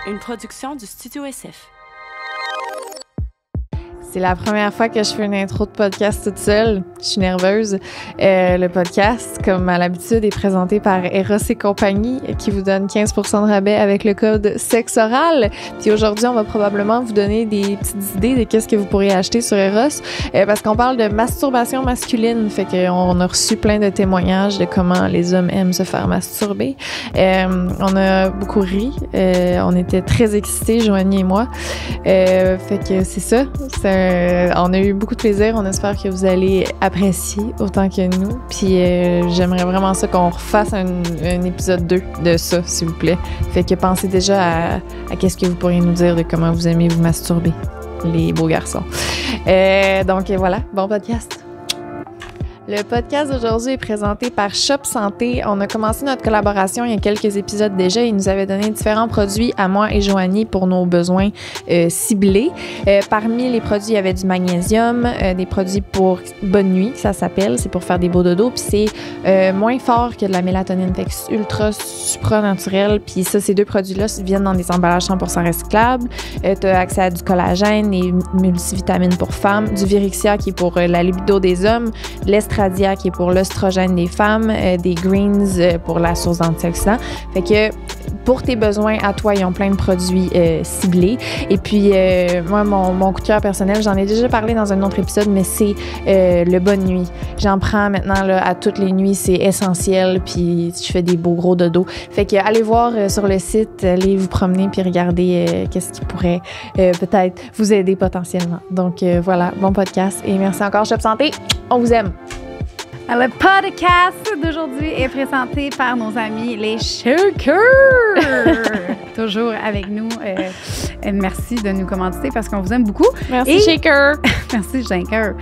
Une production du Studio SF. C'est la première fois que je fais une intro de podcast toute seule. Je suis nerveuse. Le podcast, comme à l'habitude, est présenté par Eros et compagnie, qui vous donne 15% de rabais avec le code SEXORAL. Puis aujourd'hui, on va probablement vous donner des petites idées de qu'est-ce que vous pourriez acheter sur Eros, parce qu'on parle de masturbation masculine. Fait qu'on a reçu plein de témoignages de comment les hommes aiment se faire masturber. On a beaucoup ri. On était très excités, Joanie et moi. Fait que c'est ça. On a eu beaucoup de plaisir. On espère que vous allez apprécier autant que nous. Puis j'aimerais vraiment ça qu'on refasse un épisode 2 de ça, s'il vous plaît. Fait que pensez déjà à qu'est-ce que vous pourriez nous dire de comment vous aimez vous masturber, les beaux garçons. Donc voilà, bon podcast. Le podcast d'aujourd'hui est présenté par Shop Santé. On a commencé notre collaboration il y a quelques épisodes déjà. Ils nous avaient donné différents produits à moi et Joanie pour nos besoins ciblés. Parmi les produits, il y avait du magnésium, des produits pour bonne nuit, ça s'appelle. C'est pour faire des beaux dodos. Puis c'est moins fort que de la mélatonine. Fait que c'est ultra supra-naturel. Puis ça, ces deux produits-là viennent dans des emballages 100% recyclables. Tu as accès à du collagène, des multivitamines pour femmes, du Virixia qui est pour la libido des hommes, l'Estradia qui est pour l'œstrogène des femmes, des greens pour la source d'antioxydants. Fait que pour tes besoins à toi, ils ont plein de produits ciblés. Et puis, moi, mon coup de cœur personnel, j'en ai déjà parlé dans un autre épisode, mais c'est le bonne nuit. J'en prends maintenant là, à toutes les nuits, c'est essentiel, puis je fais des beaux gros dodos. Fait que allez voir sur le site, allez vous promener puis regardez qu'est-ce qui pourrait peut-être vous aider potentiellement. Donc voilà, bon podcast et merci encore Shop Santé, on vous aime! Le podcast d'aujourd'hui est présenté par nos amis les Shakers. Toujours avec nous. Merci de nous commanditer parce qu'on vous aime beaucoup. Merci Shaker. Merci Shaker.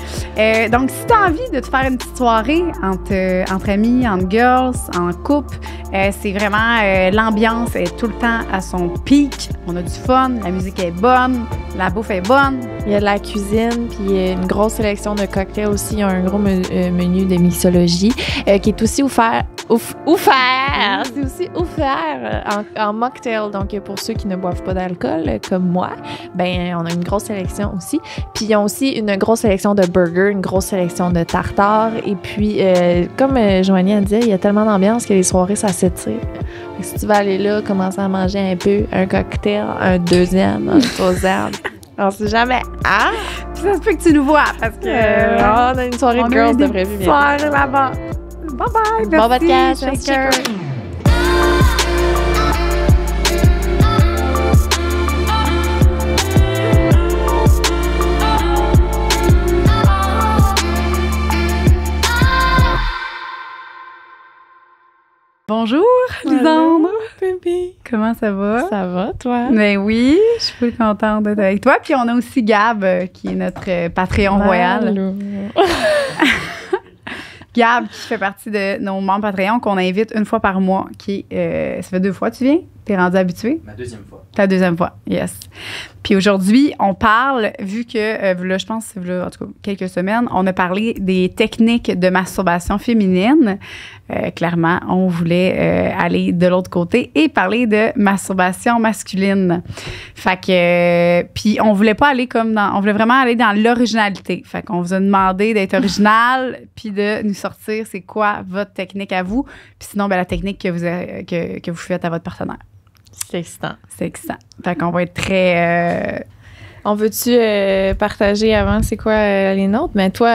Donc, si tu as envie de te faire une petite soirée entre amis, entre girls, en couple, c'est vraiment l'ambiance est tout le temps à son pic. On a du fun, la musique est bonne, la bouffe est bonne. Il y a de la cuisine, puis une grosse sélection de cocktails aussi. Il y a un gros menu de mixologie qui est aussi offert. C'est aussi offert en mocktail. Donc, pour ceux qui ne boivent pas d'alcool, comme moi, ben on a une grosse sélection aussi. Puis, ils ont aussi une grosse sélection de burgers, une grosse sélection de tartares. Et puis, comme Joanie a dit, il y a tellement d'ambiance que les soirées, ça s'étire. Si tu vas aller là, commencer à manger un peu, un cocktail, un deuxième, un troisième. On sait jamais. Ah! Puis ça se peut que tu nous vois parce que on a une soirée de girls de prévu. Une soirée là-bas. Bye bye. Bon podcast. Shaker. Bonjour, Lisandre. Bébé. Comment ça va? Ça va, toi? Ben oui, je suis plus contente d'être avec toi. Puis on a aussi Gab, qui est notre Patreon royal. Gab, qui fait partie de nos membres Patreon, qu'on invite une fois par mois. Ça fait 2 fois, tu viens? T'es rendu habitué? Ma 2e fois. Ta 2e fois, yes. Puis aujourd'hui, on parle, vu que, là, je pense, là, en tout cas, quelques semaines, on a parlé des techniques de masturbation féminine. Clairement, on voulait aller de l'autre côté et parler de masturbation masculine. Fait que, puis on voulait pas aller on voulait vraiment aller dans l'originalité. Fait qu'on vous a demandé d'être original puis de nous sortir c'est quoi votre technique à vous. Puis sinon, ben, la technique que vous faites à votre partenaire. C'est excitant. C'est excitant. Fait qu'on va être très... On veut-tu partager avant c'est quoi les nôtres? Mais toi,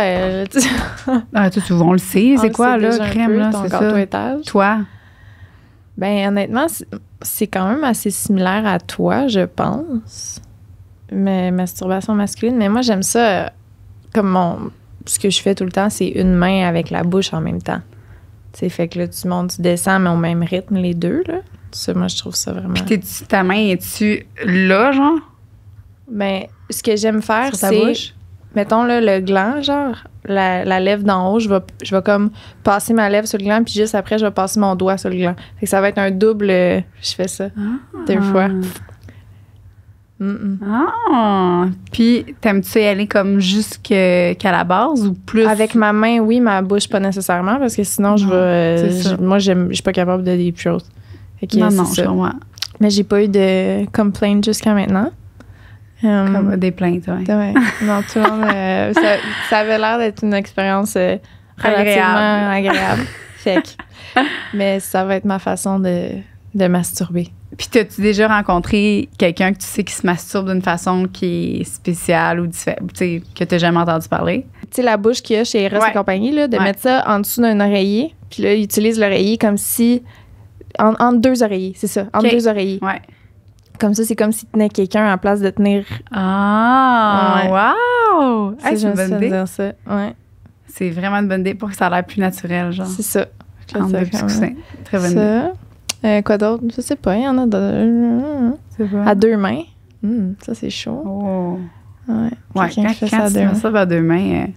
on le sait. C'est quoi, là, crème, là, ton c'est gâteau ça? étage? Toi? Ben honnêtement, c'est quand même assez similaire à toi, je pense. Mais masturbation masculine. Mais moi, j'aime ça ce que je fais tout le temps, c'est une main avec la bouche en même temps. Tu sais, fait que là, tu montes, tu descends, mais au même rythme, les deux, là. Ça, moi, je trouve ça vraiment... Puis ta main, es-tu là, genre? Ben, ce que j'aime faire, sur ta c'est... bouche? Mettons, là, le gland, genre, la lèvre d'en haut, je vais comme passer ma lèvre sur le gland, puis juste après, je vais passer mon doigt sur le gland. Fait que ça va être un double... je fais ça 2 fois. Ah! Puis, t'aimes-tu y aller comme jusqu'à la base ou plus? Avec ma main, oui, ma bouche, pas nécessairement, parce que sinon, je vais... moi, je suis pas capable de des choses. Fait que non, c'est ça. je comprends. Mais j'ai pas eu de complaints jusqu'à maintenant. Comme des plaintes, oui. Ouais. Non, tout le monde... ça avait l'air d'être une expérience relativement agréable. Fait que, mais ça va être ma façon de masturber. Puis, t'as-tu déjà rencontré quelqu'un que tu sais qui se masturbe d'une façon qui est spéciale ou différente, tu sais, que t'as jamais entendu parler? Tu sais, la bouche qu'il y a chez Eros et compagnie, là, de mettre ça en dessous d'un oreiller. Puis là, il utilise l'oreiller comme si... Entre deux oreillers, c'est ça. Entre deux oreillers. Ouais. Comme ça, c'est comme s'il tenait quelqu'un en place de tenir... Ah! Wow! C'est une bonne idée. dire ça. Ouais. C'est vraiment une bonne idée pour que ça a l'air plus naturel, genre. C'est ça. Entre deux petits coussins. Très bonne idée. Quoi d'autre? Je sais pas, il y en a à deux mains. Ça, c'est chaud. Oh. Ouais, quand tu fais ça à deux mains...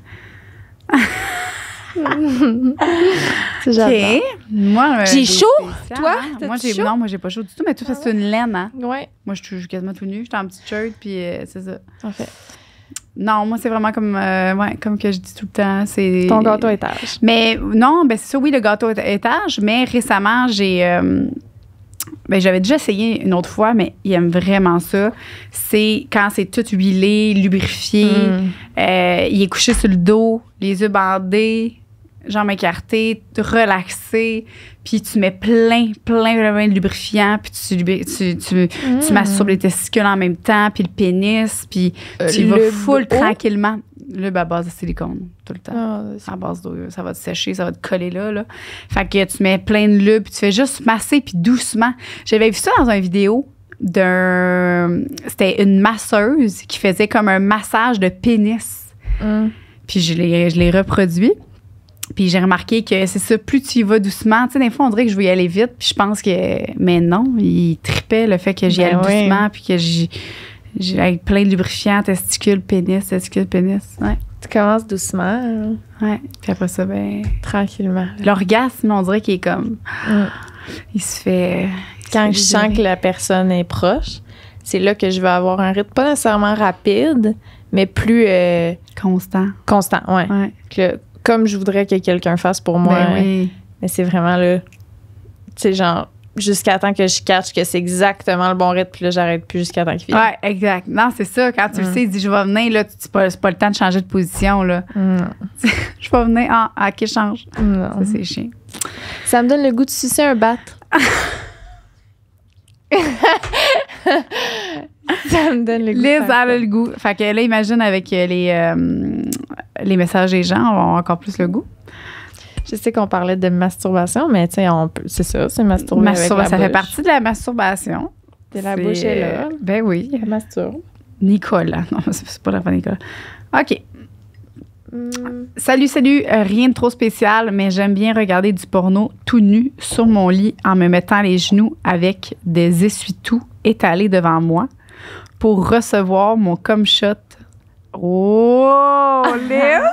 C'est j'adore. Moi, j'ai chaud? Toi? Moi, non, moi, j'ai pas chaud du tout, mais toi, c'est une laine, hein? Ouais. Moi, je suis quasiment tout nu. J'étais en petite shirt, puis c'est ça. Parfait. Non, moi, c'est vraiment comme que je dis tout le temps. C'est ton gâteau à étage. Mais non, c'est ça, oui, le gâteau à étage. Mais récemment, j'avais déjà essayé une autre fois, mais il aime vraiment ça. C'est quand c'est tout huilé, lubrifié. Il est couché sur le dos, les yeux bandés, jambes écartées, relaxé. Puis tu mets plein de lubrifiant. Puis tu masturbes les testicules en même temps, puis le pénis. Puis tu vas full tranquillement. Le à base de silicone, tout le temps. À base d'eau, ça va te sécher, ça va te coller là. Fait que tu mets plein de lube, puis tu fais juste masser, puis doucement. J'avais vu ça dans une vidéo c'était une masseuse qui faisait comme un massage de pénis. Puis je l'ai reproduit. Puis j'ai remarqué que c'est ça, plus tu y vas doucement. Tu sais, des fois, on dirait que je veux y aller vite, puis je pense que... Mais non, il tripait le fait que j'y aille doucement, puis que j'ai avec plein de lubrifiants, testicules, pénis. Ouais. Tu commences doucement. Ouais. Puis après ça, tranquillement. L'orgasme, on dirait qu'il est comme... Il se fait... Quand je sens que la personne est proche, c'est là que je vais avoir un rythme pas nécessairement rapide, mais plus... constant. Constant, ouais. Comme je voudrais que quelqu'un fasse pour moi. Mais c'est vraiment là... Tu sais, genre... Jusqu'à temps que je catch que c'est exactement le bon rythme, puis là, j'arrête plus jusqu'à temps qu'il finisse. Ouais, exact. Non, c'est ça. Quand tu le sais, il dit, je vais venir, là, c'est pas le temps de changer de position, là. Je vais venir, OK, change. Non. Ça, c'est chiant. Ça me donne le goût de sucer un bat. Ça me donne le goût. Liz a le goût. Fait que là, imagine avec les messages des gens, on a encore plus le goût. Je sais qu'on parlait de masturbation, mais tu sais, c'est ça, c'est masturber avec la bouche. Ça fait partie de la masturbation. La bouche est là. Ben oui. Elle masturbe. Nicolas. Non, c'est pas la fin Nicolas. OK. Salut. Rien de trop spécial, mais j'aime bien regarder du porno tout nu sur mon lit en me mettant les genoux avec des essuie-tout étalés devant moi pour recevoir mon cum shot. Oh, Liz!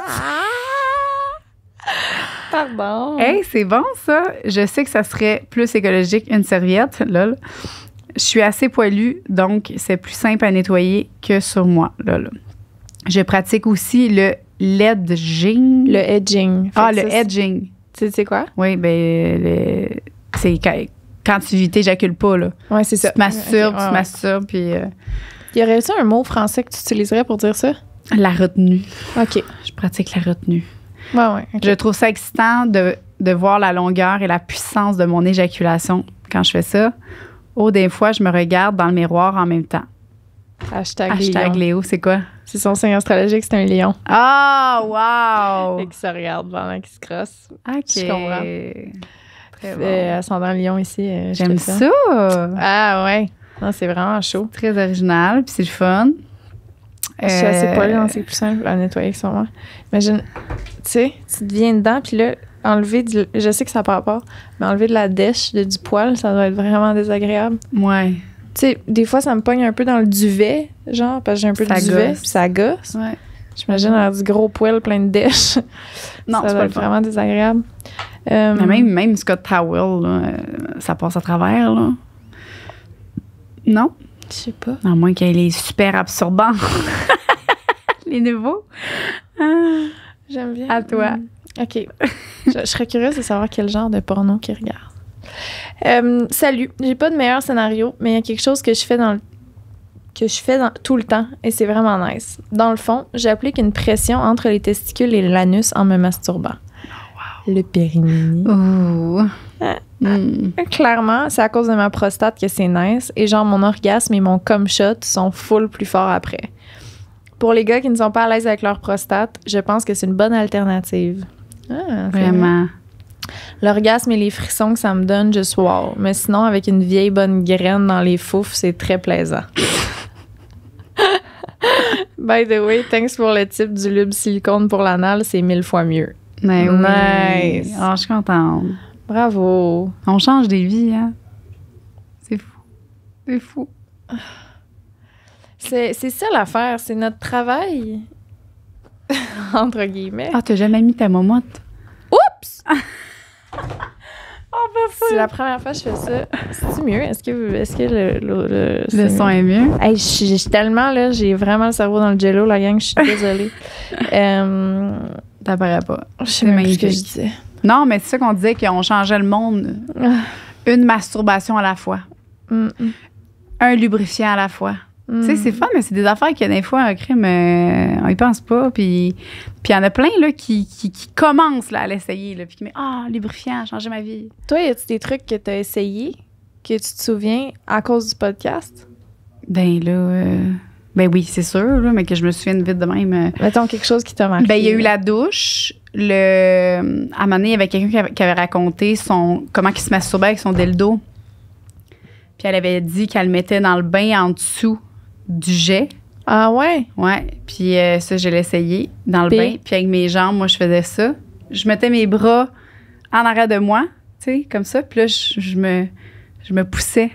Pardon. Hey, c'est bon, ça. Je sais que ça serait plus écologique une serviette, lol. Je suis assez poilue, donc c'est plus simple à nettoyer que sur moi, lol. Je pratique aussi le ledging. Le edging. Le edging. Tu sais quoi? Oui, c'est quand tu t'éjacules pas, là. Oui, c'est ça. Tu te masturbes, puis... Y aurait-il un mot français que tu utiliserais pour dire ça? La retenue. OK. Je pratique la retenue. Ouais. Okay. Je trouve ça excitant de voir la longueur et la puissance de mon éjaculation quand je fais ça. Des fois, je me regarde dans le miroir en même temps. Hashtag Léo, c'est quoi? C'est son signe astrologique, c'est un lion. Ah, wow! Et qui se regarde pendant qu'il se crosse. OK. Je comprends. Très bon. Ascendant lion ici. J'aime ça. Ah ouais. Non, c'est vraiment chaud. Très original, puis c'est le fun. Je suis assez poilée, donc c'est plus simple à nettoyer que sur moi. Imagine, tu sais, tu te viens dedans, puis là, enlever je sais que ça n'a pas rapport, mais enlever de la dèche, du poil, ça doit être vraiment désagréable. Ouais. Tu sais, des fois, ça me pogne un peu dans le duvet, genre, parce que j'ai un peu de duvet, puis ça gosse. Ouais. J'imagine avoir du gros poil plein de dèche. Non, ça c'est doit être vraiment désagréable. Mais même Scott Towel, là, ça passe à travers, là. Non? Je sais pas. À moins qu'il ait les super absorbants. Les nouveaux. J'aime bien. À toi. OK. Je serais curieuse de savoir quel genre de porno qu'il regarde. Salut, j'ai pas de meilleur scénario, mais il y a quelque chose que je fais tout le temps et c'est vraiment nice. Dans le fond, j'applique une pression entre les testicules et l'anus en me masturbant. Oh, wow. Le périnée. Ouh. Clairement, c'est à cause de ma prostate que c'est nice et genre mon orgasme et mon cum shot sont full plus forts après. Pour les gars qui ne sont pas à l'aise avec leur prostate, je pense que c'est une bonne alternative. Vraiment. L'orgasme et les frissons que ça me donne, juste wow. Mais sinon, avec une vieille bonne graine dans les foufs, c'est très plaisant. By the way, thanks pour le type du lube silicone pour l'anal, c'est 1000 fois mieux. Mais nice. Oui. Oh, je suis contente. Bravo. On change des vies, hein? C'est fou. C'est fou. C'est ça l'affaire, c'est notre travail. Entre guillemets. Ah, t'as jamais mis ta momotte? Oups! C'est la première fois que je fais ça. C'est mieux? Est-ce que le son est mieux? Hey, je suis tellement là, j'ai vraiment le cerveau dans le jello, la gang, je suis désolée. T'apparaît pas. Je sais même plus ce que je disais. Non, mais c'est ça qu'on disait, qu'on changeait le monde. Une masturbation à la fois. Un lubrifiant à la fois. Tu sais, c'est fun, mais c'est des affaires que des fois, un crime, on y pense pas. Puis il y en a plein là, qui commencent là, à l'essayer. Là, puis qui disent lubrifiant, a changé ma vie. Toi, y a-tu des trucs que tu as essayé, que tu te souviens à cause du podcast? Ben là, ben oui, c'est sûr, là, mais que je me souviens vite de même. Mettons quelque chose qui t'a marqué. Ben il y a eu la douche. À un moment donné, il y avait quelqu'un qui avait raconté comment il se masturbait avec son dildo. Puis elle avait dit qu'elle le mettait dans le bain en dessous du jet. Ah ouais? Ouais. Puis ça, je l'ai essayé dans le bain. Puis avec mes jambes, moi, je faisais ça. Je mettais mes bras en arrière de moi, tu sais, comme ça. Puis là, je me poussais.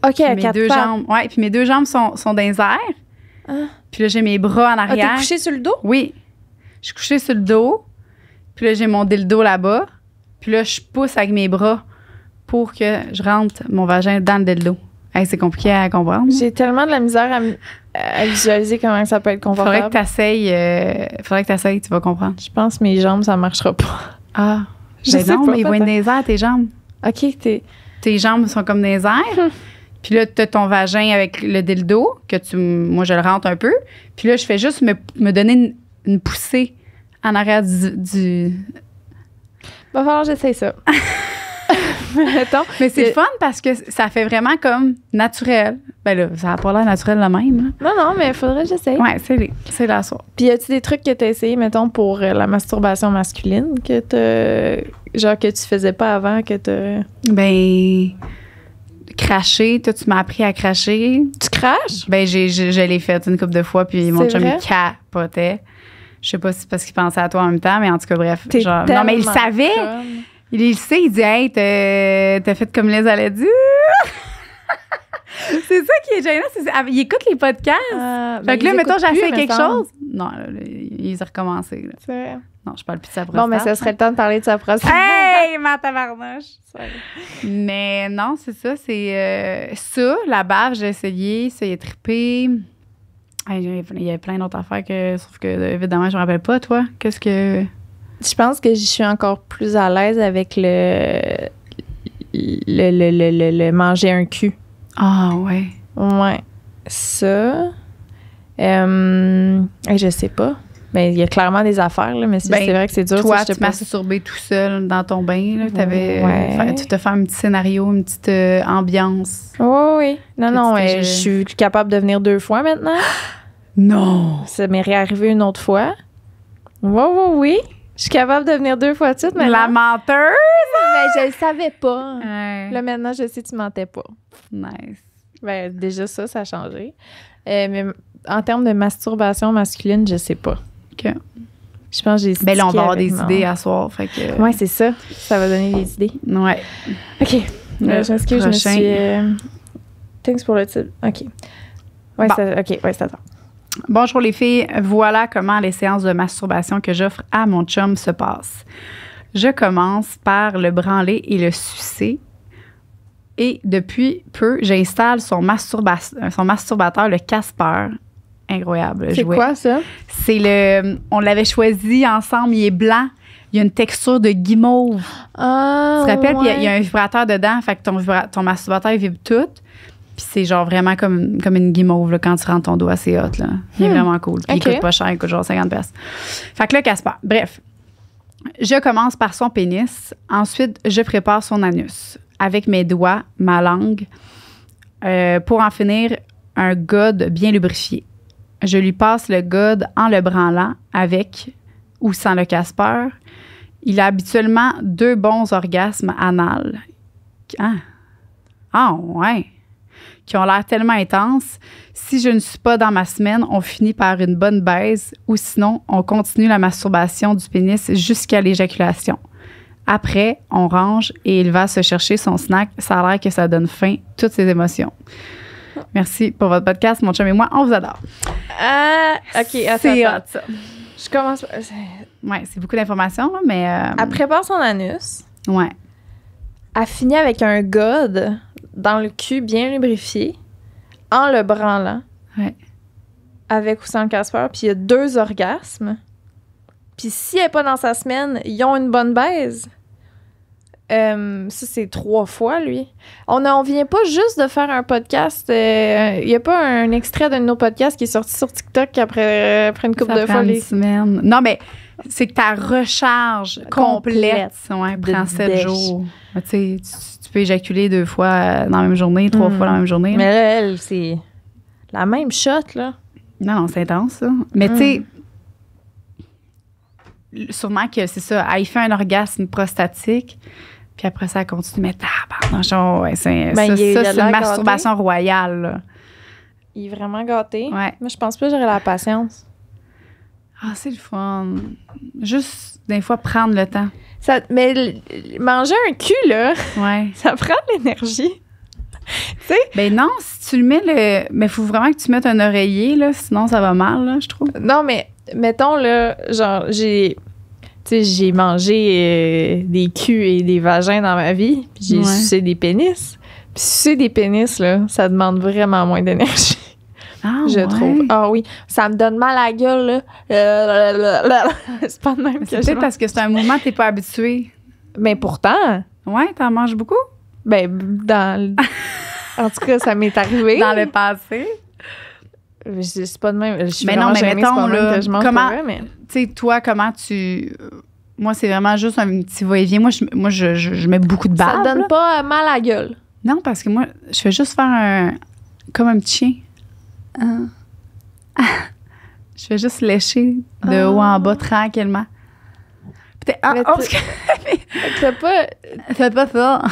OK, à mes deux jambes. Ouais, puis mes deux jambes sont dans les airs. Ah. Puis là, j'ai mes bras en arrière. Ah, t'es couchée sur le dos? Oui. Je suis couchée sur le dos. Puis là, j'ai mon dildo là-bas. Puis là, je pousse avec mes bras pour que je rentre mon vagin dans le dildo. Hey, c'est compliqué à comprendre. J'ai tellement de la misère à visualiser comment ça peut être confortable. Faudrait que t'essayes, tu vas comprendre. Je pense que mes jambes, ça marchera pas. Ah, je sais non, pas, mais ils vont être dans les airs, tes jambes. OK, tes jambes sont comme dans les airs. Puis là, t'as ton vagin avec le dildo, moi, je le rentre un peu. Puis là, je fais juste me donner une poussée en arrière du... Va falloir que j'essaye ça. Mais c'est fun parce que ça fait vraiment comme naturel. Ben là, ça n'a pas l'air naturel le même. Là. Non, mais il faudrait que j'essaye. Ouais, c'est la soirée. Puis y a-tu des trucs que tu as essayé, mettons, pour la masturbation masculine que tu faisais pas avant, que t'as... Ben... Cracher. Toi, tu m'as appris à cracher. Tu craches? Ben, je l'ai fait une couple de fois, puis mon chum, il capotait. Je sais pas si c'est parce qu'il pensait à toi en même temps, mais en tout cas, bref. Genre, non, mais il savait. Il le sait, il dit, hey, t'as fait comme les allait dire. C'est ça qui est gênant. Il écoute les podcasts. Fait que là, mettons, j'ai fait quelque chose. Non, là, il a recommencé. Là. C'est vrai. Non, je parle plus de sa prostate. Bon, mais ça serait le temps de parler de sa prostate. Hey, ma tabarnouche! Mais non, c'est ça. C'est ça, la bave, j'ai essayé. Ça y est trippé. Il y a plein d'autres affaires sauf que, évidemment, je me rappelle pas, toi. Qu'est-ce que... Je pense que je suis encore plus à l'aise avec le manger un cul. Ah, ouais. Ouais. Ça. Je sais pas. Ben, il y a clairement des affaires, là, mais c'est vrai que c'est dur. Toi, tu masturbais tout seul dans ton bain. Là, tu t'as fait un petit scénario, une petite ambiance. Oui. Non, je suis capable de venir 2 fois maintenant. Non! Ça m'est réarrivé une autre fois. Oui. Je suis capable de venir 2 fois de suite maintenant. La menteuse! Mais je le savais pas. Là, maintenant, je sais que tu mentais pas. Nice. Ben, déjà, ça a changé. Mais en termes de masturbation masculine, je sais pas. OK. Je pense que j'ai... Ben là, on va avoir des idées à soir. Fait que... Ouais, c'est ça. Ça va donner des idées. Ouais. OK. Je m'excuse, je me suis... Thanks pour le titre. OK. Ouais, bon. C'est attends. Bonjour les filles, voilà comment les séances de masturbation que j'offre à mon chum se passent. Je commence par le branler et le sucer. Et depuis peu, j'installe son masturbateur, le Casper. Incroyable. C'est quoi ça? On l'avait choisi ensemble. Il est blanc. il y a une texture de guimauve. Ah, Tu te rappelles? Puis il y a ouais. un vibrateur dedans, fait que ton masturbateur, il vibre tout. Puis c'est genre vraiment comme une guimauve là, quand tu rentres ton doigt, c'est hot. Là. Il est vraiment cool. Puis Ok. il coûte pas cher, il coûte genre 50$. Fait que là, Casper, bref. Je commence par son pénis. Ensuite, je prépare son anus avec mes doigts, ma langue, pour en finir un god bien lubrifié. Je lui passe le god en le branlant avec ou sans le Casper. Il a habituellement 2 bons orgasmes anals. Ah ouais! Qui ont l'air tellement intenses. Si je ne suis pas dans ma semaine, on finit par une bonne baise ou sinon, on continue la masturbation du pénis jusqu'à l'éjaculation. Après, on range et il va se chercher son snack. Ça a l'air que ça donne faim, toutes ses émotions. Merci pour votre podcast, mon chum et moi, on vous adore. Ah, OK, attends. C'est hot, ça. Je commence... Ouais, c'est beaucoup d'informations, là, mais... Elle prépare son anus. ouais. Elle finit avec un god dans le cul bien lubrifié, en le branlant. Ouais. Avec ou sans le Casper. Puis il y a 2 orgasmes. Puis si elle n'est pas dans sa semaine, ils ont une bonne baise. Ça, c'est 3 fois, lui. On vient pas juste de faire un podcast. Il n'y a pas un extrait d'un de nos podcasts qui est sorti sur TikTok après une couple Ça de prend fois. une Les... semaine. Non, mais c'est que ta recharge complète ouais, de prend 7 dèche. jours. Tu sais, tu peux éjaculer 2 fois dans la même journée, 3 fois dans la même journée. Mais là, elle, c'est la même shot, là. Non, c'est intense, ça. Mais tu sais, sûrement que c'est ça. Elle fait un orgasme prostatique, puis après ça, elle continue. Mais tabarnak, ouais, c'est Ben, il ça, a c'est l'air une gâté. masturbation royale, là. Il est vraiment gâté. Ouais. Moi, je pense pas que j'aurais la patience. Ah, c'est le fun. Juste, des fois, prendre le temps. Mais manger un cul, là, Ouais. ça prend de l'énergie. Tu sais? Ben non, si tu le mets, mais il faut vraiment que tu mettes un oreiller, là, sinon ça va mal, là, je trouve. Non, mais mettons, là, genre, j'ai mangé des culs et des vagins dans ma vie, puis j'ai Ouais. sucé des pénis. Puis sucer des pénis, là, ça demande vraiment moins d'énergie, Ah, je ouais. trouve. Ah oui, ça me donne mal à la gueule, là. C'est pas de même que C'est je peut-être mange. parce que c'est un mouvement que t'es pas habitué. Mais pourtant, Ouais, t'en manges beaucoup? en tout cas, ça m'est arrivé. Dans le passé. C'est pas de même. Je suis Mais non, vraiment mais gênée, c'est mettons, pas de même là, que je mange comment- pour vrai, mais... Tu sais, toi, comment tu... Moi, c'est vraiment juste un petit va-et-vient. Moi, je mets beaucoup de Ça bave. donne là. pas mal à la gueule. Non, parce que moi, je fais juste faire comme un petit chien. Je fais juste lécher de haut en bas tranquillement. Peut-être... Mais T'as pas... Fais pas ça.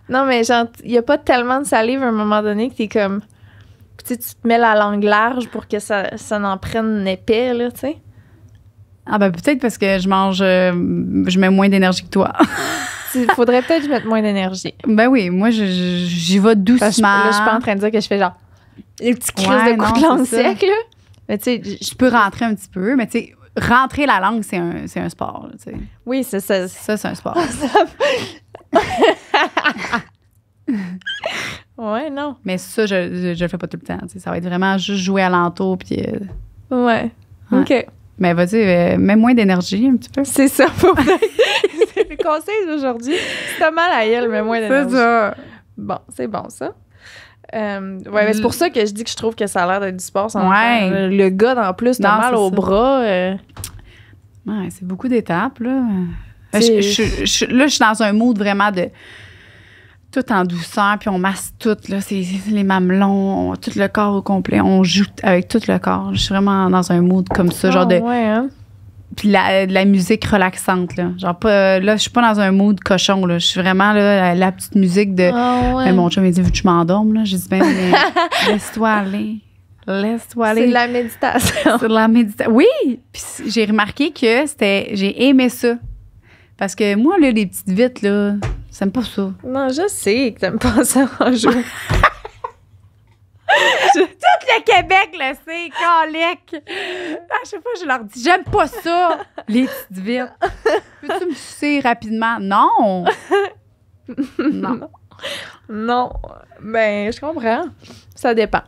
Non, mais genre, il y a pas tellement de salive à un moment donné que t'es comme... Tu sais, tu te mets la langue large pour que ça n'en prenne épais, là, tu sais. Ah ben peut-être parce que je mets moins d'énergie que toi. Il faudrait peut-être que je mette moins d'énergie. Ben oui, moi, j'y vais doucement. Parce que là, je suis pas en train de dire que je fais genre... Les petits crises Ouais, de coups non, de langue c'est ça. sec, là. Mais tu sais, Je peux rentrer un petit peu, mais tu sais, rentrer la langue, c'est un sport. Là, tu sais. oui, c'est ça. Ça, c'est un sport. Ouais, non. Mais ça, je le fais pas tout le temps. Tu sais. Ça va être vraiment juste jouer alentour. Puis, Ouais. Ouais. OK. mais vas-y, mets moins d'énergie un petit peu. C'est ça, pour vrai. C'est le conseil d'aujourd'hui. Si t'as mal à elle, mais moins d'énergie. ça. Bon, c'est bon, ça. Ouais, mais c'est pour ça que je dis que je trouve que ça a l'air d'être du sport sans Ouais. faire. Le gars, en plus, t'as Non, mal c'est au ça. bras. Ouais, c'est beaucoup d'étapes, là. C'est- Là, je suis dans un mood vraiment de tout en douceur, puis on masse tout, là. C'est les mamelons, tout le corps au complet. On joue avec tout le corps. Je suis vraiment dans un mood comme ça, genre de... Ouais, hein? Puis de la musique relaxante, là. Genre, pas, là, je suis pas dans un mood cochon, là. Je suis vraiment, là, la petite musique de... Ah, ouais. Ben, mon chum, il dit, veux que je m'endorme, là? J'ai dit, ben, mais laisse-toi aller. Laisse-toi aller. C'est de la méditation. C'est de la méditation. Oui! Puis j'ai remarqué que j'ai aimé ça. Parce que moi, là, les petites vites, là, j'aime pas ça. Non, je sais que t'aimes pas ça en jour. Tout le Québec le sait, calique. À chaque fois, je leur dis, j'aime pas ça, les petites vites. Peux-tu me sucer rapidement? Non! Non. Non. Ben, je comprends. Ça dépend.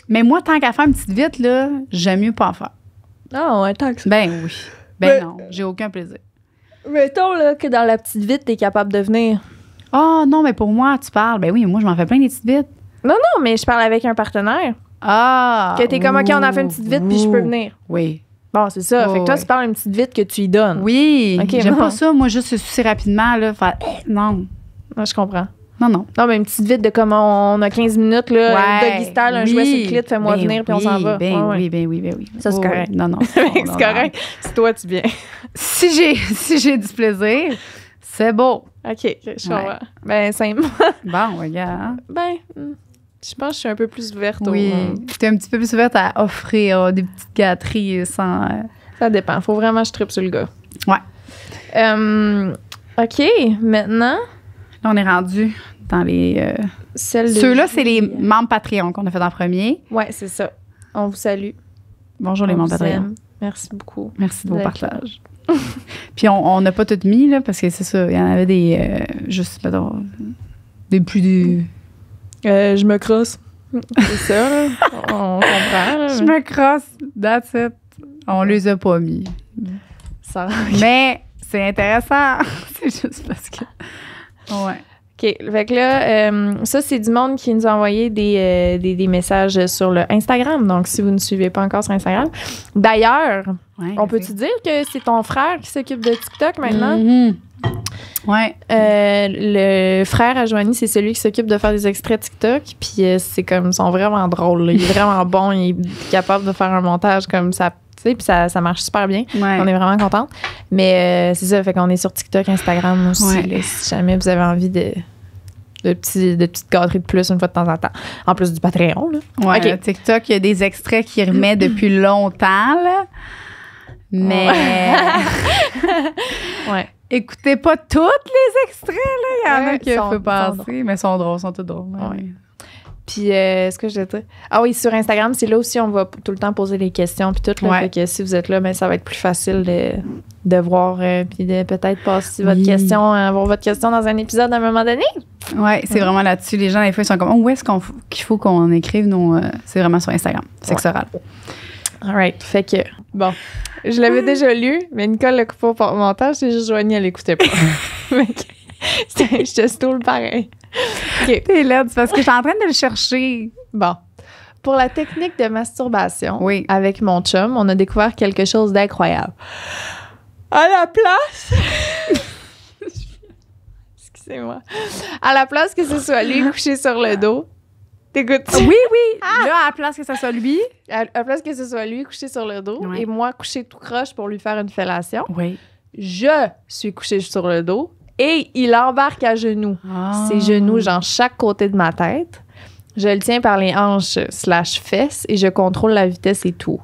Mais moi, tant qu'à faire une petite vite, là, j'aime mieux pas en faire. Ah, ouais, tant que ça. Ben oui. Ben Mais- non, j'ai aucun plaisir. Mettons là, que dans la petite vite, t'es capable de venir. Ah, non, mais pour moi, tu parles. Ben oui, moi, je m'en fais plein des petites vites. Non, mais je parle avec un partenaire. Ah! Que t'es comme, OK, on a fait une petite vite, puis je peux venir. Oui. Bon, c'est ça. Oh, fait que toi, oui. tu parles une petite vite que tu y donnes. Oui. Ok, J'aime non. pas ça, moi, juste se sucer rapidement, là. Faire, non. Non, je comprends. Non, non. Non, mais une petite vite de comme on a 15 minutes, là, doggy style, un jouet sur le clit, fais-moi Ben venir, puis on s'en va. Ben Ouais, ouais. oui, ben oui, ben oui. Ça, c'est Oh, correct. oui. Non, non. C'est correct. C'est toi, tu viens. Si j'ai du plaisir, c'est beau. OK, je comprends. Ben, simple. Bon, regarde. Ben, je pense que je suis un peu plus ouverte Oui. Tu es un petit peu plus ouverte à offrir des petites gâteries sans. Ça dépend. Faut vraiment que je tripe sur le gars. Ouais. OK, maintenant, Là, on est rendu dans les. celle de... Ceux-là, c'est les membres Patreon qu'on a fait en premier. Ouais, c'est ça. On vous salue. Bonjour, les On membres vous Patreon. aime. Merci beaucoup. Merci de vos D'accord. partages. Puis on n'a pas tout mis, là, parce que c'est ça. Il y en avait des. Juste, mettons, des plus. Je me crosse. C'est ça, là. On comprend, là. Je me crosse. That's it. On les a pas mis. Ça... Mais c'est intéressant. C'est juste parce que. Ouais. OK. Fait que là, ça, c'est du monde qui nous a envoyé des messages sur le Instagram. Donc, si vous ne suivez pas encore sur Instagram. D'ailleurs, Ouais, on peut-tu dire que c'est ton frère qui s'occupe de TikTok maintenant? Mhm. Ouais. Le frère à Joanie, c'est celui qui s'occupe de faire des extraits TikTok. Puis c'est comme, ils sont vraiment drôles, là. Il est vraiment bon. Il est capable de faire un montage comme ça. Tu sais, puis ça marche super bien. Ouais. On est vraiment contente. Mais c'est ça, fait qu'on est sur TikTok, Instagram aussi. Ouais. Là, si jamais vous avez envie de petites gâteries de plus une fois de temps en temps. En plus du Patreon, là. Ouais, OK. TikTok, il y a des extraits qu'il remet depuis longtemps, là. Mais Ouais. écoutez pas tous les extraits, là. Il y en Ouais, a qui sont- faut sont passer, mais ils sont drôles, sont tous drôles. Ouais. Puis, est-ce que je vais dire? Ah oui, sur Instagram, c'est là aussi on va tout le temps poser les questions puis tout. Là, Ouais. fait que si vous êtes là, ben, ça va être plus facile de voir puis de peut-être passer votre Oui. question, avoir votre question dans un épisode à un moment donné. Ouais, c'est vraiment là-dessus. Les gens, des fois, ils sont comme, où est-ce qu'il faut qu'on écrive nos. C'est vraiment sur Instagram. Sexe oral. All right. Fait que, bon, je l'avais déjà lu, mais Nicole l'a coupé au montage, c'est juste Joanie, elle l'écoutait pas. Fait que, je te stoule pareil. OK. T'es laide, c'est parce que je suis en train de le chercher. Bon. Pour la technique de masturbation, Oui. avec mon chum, on a découvert quelque chose d'incroyable. À la place... Excusez-moi. À la place que ce soit lui couché sur le dos, t'écoutes? Oui, oui. Là, à la place que ça soit lui. À la place que ce soit lui couché sur le dos Ouais. et moi couché tout croche pour lui faire une fellation, Oui. je suis couché sur le dos et il embarque à genoux. Ses genoux, genre chaque côté de ma tête. Je le tiens par les hanches / fesses et je contrôle la vitesse et tout.